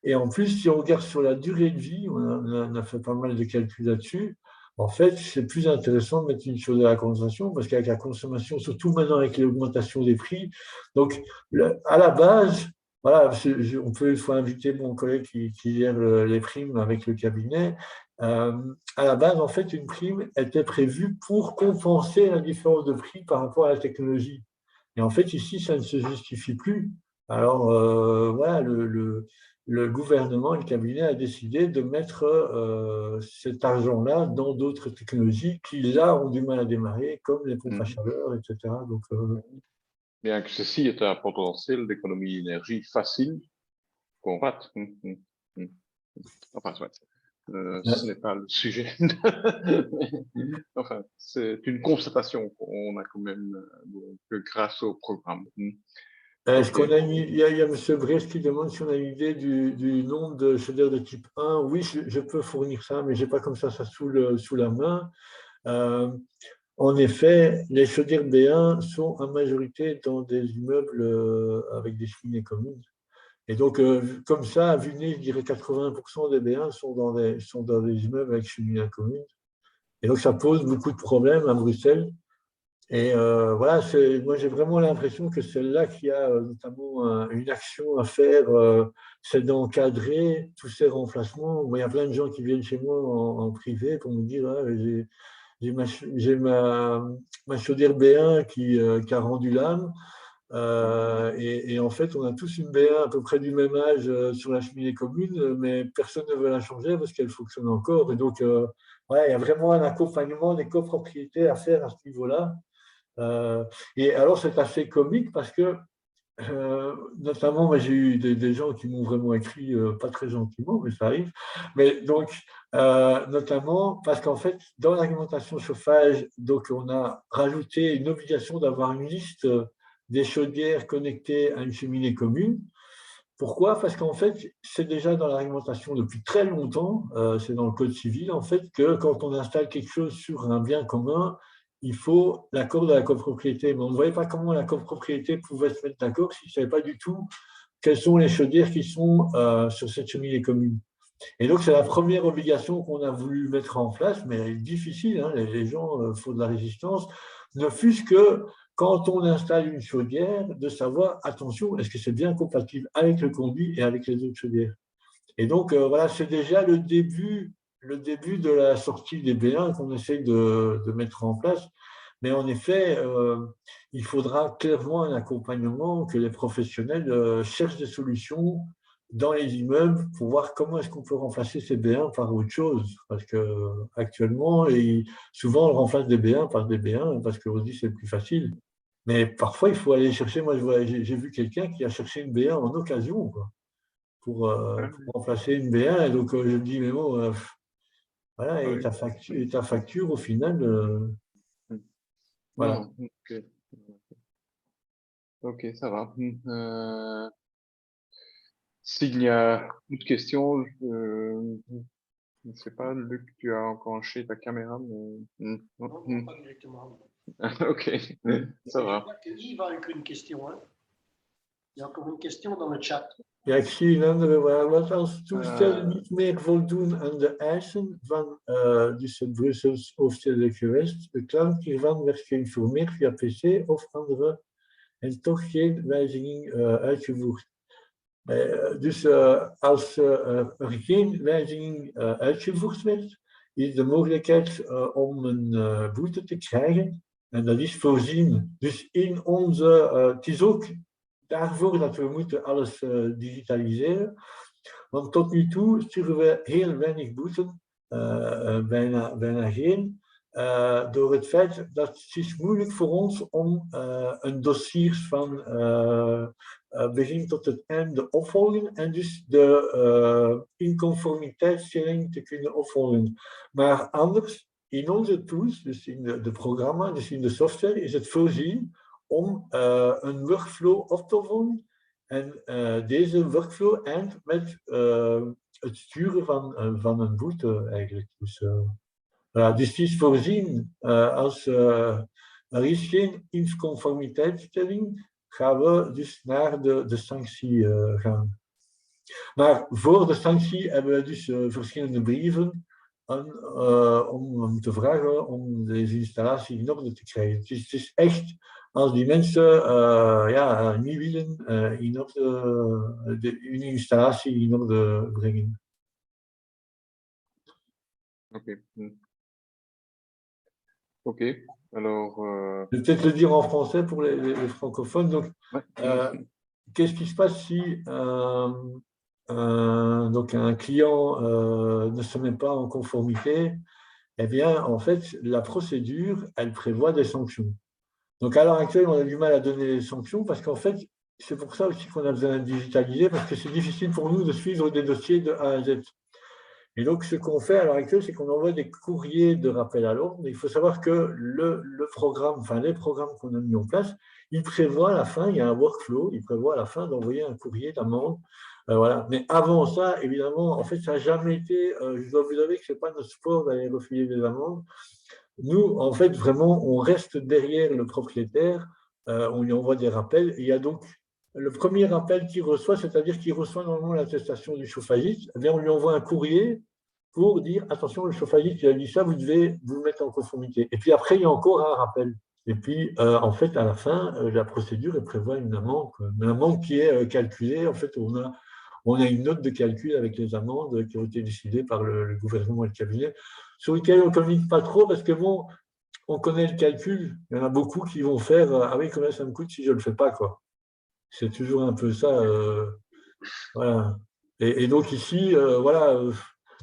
Et en plus, si on regarde sur la durée de vie, on a fait pas mal de calculs là-dessus. En fait, c'est plus intéressant de mettre une chaudière à condensation parce qu'avec la consommation, surtout maintenant avec l'augmentation des prix, donc à la base, voilà, on peut une fois inviter mon collègue qui gère les primes avec le cabinet. À la base, en fait, une prime était prévue pour compenser la différence de prix par rapport à la technologie. Et en fait, ici, ça ne se justifie plus. Alors, voilà, le gouvernement, le cabinet a décidé de mettre cet argent-là dans d'autres technologies qui, là, ont du mal à démarrer, comme les pompes à chaleur, etc. Donc, Bien que ceci est un potentiel d'économie d'énergie facile qu'on rate. Enfin, soit. Ce n'est pas le sujet. Enfin, c'est une constatation qu'on a quand même donc, grâce au programme. est-ce Ok. qu'on a il y a M. Brest qui demande si on a une idée du nombre de chaudières de type 1. Oui, je peux fournir ça, mais je n'ai pas comme ça sous la main. En effet, les chaudières B1 sont en majorité dans des immeubles avec des cheminées communes. Et donc, comme ça, à vue de nez, je dirais 80% des B1 sont dans des immeubles avec cheminée commune. Et donc, ça pose beaucoup de problèmes à Bruxelles. Et voilà, moi j'ai vraiment l'impression que c'est là qu'il y a notamment une action à faire, c'est d'encadrer tous ces remplacements. Moi, il y a plein de gens qui viennent chez moi en privé pour me dire ah, j'ai ma chaudière B1 qui a rendu l'âme. Et en fait, on a tous une B1 à peu près du même âge sur la cheminée commune, mais personne ne veut la changer parce qu'elle fonctionne encore. Et donc, ouais, il y a vraiment un accompagnement des copropriétés à faire à ce niveau-là. Et alors, c'est assez comique parce que, notamment, moi, j'ai eu des gens qui m'ont vraiment écrit, pas très gentiment, mais ça arrive. Mais donc, notamment parce qu'en fait, dans l'alimentation chauffage, donc, on a rajouté une obligation d'avoir une liste des chaudières connectées à une cheminée commune. Pourquoi? Parce qu'en fait, c'est déjà dans la réglementation depuis très longtemps, c'est dans le Code civil, en fait, que quand on installe quelque chose sur un bien commun, il faut l'accord de la copropriété. Mais on ne voyait pas comment la copropriété pouvait se mettre d'accord s'il ne savait pas du tout quelles sont les chaudières qui sont sur cette cheminée commune. Et donc, c'est la première obligation qu'on a voulu mettre en place, mais elle est difficile, hein, les gens font de la résistance, ne fût-ce que quand on installe une chaudière, de savoir, attention, est-ce que c'est bien compatible avec le conduit et avec les autres chaudières. Et donc, voilà, c'est déjà le début de la sortie des B1 qu'on essaie de mettre en place. Mais en effet, il faudra clairement un accompagnement, que les professionnels cherchent des solutions dans les immeubles pour voir comment est-ce qu'on peut remplacer ces B1 par autre chose. Parce qu'actuellement, souvent, on remplace des B1 par des B1 parce qu'on se dit que c'est plus facile. Mais parfois, il faut aller chercher. Moi, j'ai vu quelqu'un qui a cherché une B1 en occasion, quoi, pour remplacer une B1. Et donc, je me dis, mais bon, voilà, et ta facture, au final, voilà. Non, ok. Ok, ça va. S'il n'y a plus de questions, je ne sais pas, Luc, tu as enclenché ta caméra, mais... Non, pas directement. Ok, ça va. Je vois que Yves a une question. Hein. Il y a encore une question dans le chat. Ja, ik zie een andere waar. Wat als toestellen niet meer voldoen aan de eisen van dus het Brussels hoofdstedelijk gewest, de klant hiervan werd geïnformeerd via PC of andere en toch geen wijziging uitgevoerd. Dus als er geen wijziging uitgevoerd werd, is de mogelijkheid om een boete te krijgen. En dat is voorzien. Dus in onze, het is ook daarvoor dat we moeten alles digitaliseren. Want tot nu toe sturen we heel weinig boeten, bijna geen. Door het feit dat het is moeilijk voor ons om een dossier van begin tot het einde opvolgen en dus de inconformiteitsstelling te kunnen opvolgen. Maar anders, in onze tools, dus in de programma, dus in de software, is het voorzien om een workflow op te volgen. En deze workflow eindigt met het sturen van een boete eigenlijk. Dus, dus het is voorzien als er is geen inconformiteitsstelling, gaan we dus naar de sanctie gaan. Maar voor de sanctie hebben we dus verschillende brieven om te vragen om deze installatie in orde te krijgen. Het is echt als die mensen ja, niet willen in orde, hun installatie in orde brengen. Ok. Ok. Alors. Je vais peut-être le dire en français pour les francophones. Donc, Ouais. qu'est-ce qui se passe si donc un client ne se met pas en conformité? Eh bien, en fait, la procédure, elle prévoit des sanctions. Donc, à l'heure actuelle, on a du mal à donner les sanctions parce qu'en fait, c'est pour ça aussi qu'on a besoin de digitaliser, parce que c'est difficile pour nous de suivre des dossiers de A à Z. Et donc, ce qu'on fait à l'heure actuelle, c'est qu'on envoie des courriers de rappel à l'ordre. Il faut savoir que le programme, enfin les programmes qu'on a mis en place, ils prévoient à la fin, il y a un workflow, ils prévoient à la fin d'envoyer un courrier d'amende. Voilà. Mais avant ça, évidemment, en fait, ça n'a jamais été, je dois vous avouer que ce n'est pas notre sport d'aller refiler des amendes. Nous, en fait, vraiment, on reste derrière le propriétaire, on lui envoie des rappels. Et il y a donc le premier rappel qu'il reçoit, c'est-à-dire qu'il reçoit normalement l'attestation du chauffagiste, eh bien, on lui envoie un courrier pour dire attention, le chauffagiste il a dit ça, vous devez vous mettre en conformité. Et puis après, il y a encore un rappel. Et puis, en fait, à la fin, la procédure elle prévoit une amende qui est calculée. En fait, on a une note de calcul avec les amendes qui ont été décidées par le gouvernement et le cabinet, sur lesquelles on ne communique pas trop parce que bon, on connaît le calcul. Il y en a beaucoup qui vont faire ah oui, combien ça me coûte si je ne le fais pas, quoi. C'est toujours un peu ça. Voilà. Et donc ici, voilà,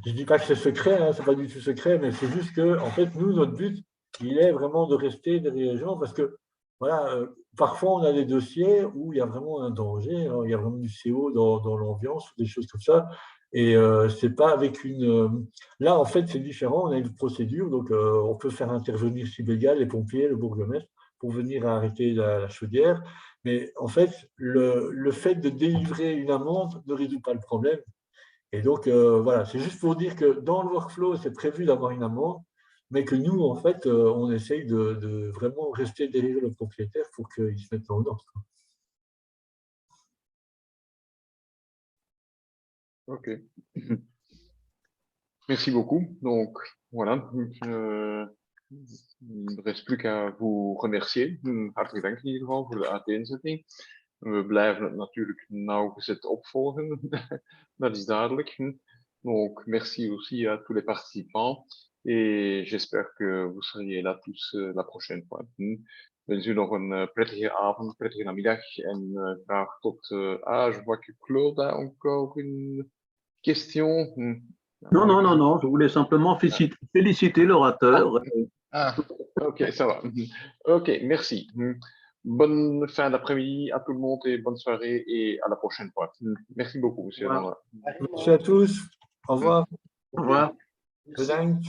je ne dis pas que c'est secret, hein, ce n'est pas du tout secret, mais c'est juste que, en fait, nous, notre but, il est vraiment de rester derrière les gens parce que, voilà, parfois on a des dossiers où il y a vraiment un danger, hein, il y a vraiment du CO dans l'ambiance, des choses comme ça. Et c'est pas avec une. Là, en fait, c'est différent. On a une procédure, donc on peut faire intervenir, si légal, les pompiers, le bourgmestre, pour venir arrêter la chaudière. Mais en fait, le fait de délivrer une amende ne résout pas le problème. Et donc, voilà, c'est juste pour dire que dans le workflow, c'est prévu d'avoir une amende, mais que nous, en fait, on essaye de vraiment rester derrière le propriétaire pour qu'il se mette en ordre. Ok. Merci beaucoup. Donc, voilà. Il ne me rest plus qu'à vous remercier. Hartelijk dank in ieder geval voor de uiteenzetting. We blijven het natuurlijk nauwgezet opvolgen. Dat is duidelijk. Donc, merci aussi à tous les participants. Et j'espère que vous seriez là tous la prochaine fois. Wens u nog een prettige avond, prettige namiddag. En graag tot... je vois que Claude a encore une question. Non. Je voulais simplement féliciter l'orateur. Ah, ok, ça va. Ok, merci. Bonne fin d'après-midi à tout le monde et bonne soirée et à la prochaine fois. Merci beaucoup, monsieur. Merci à tous. Au revoir. Au revoir. Bedankt.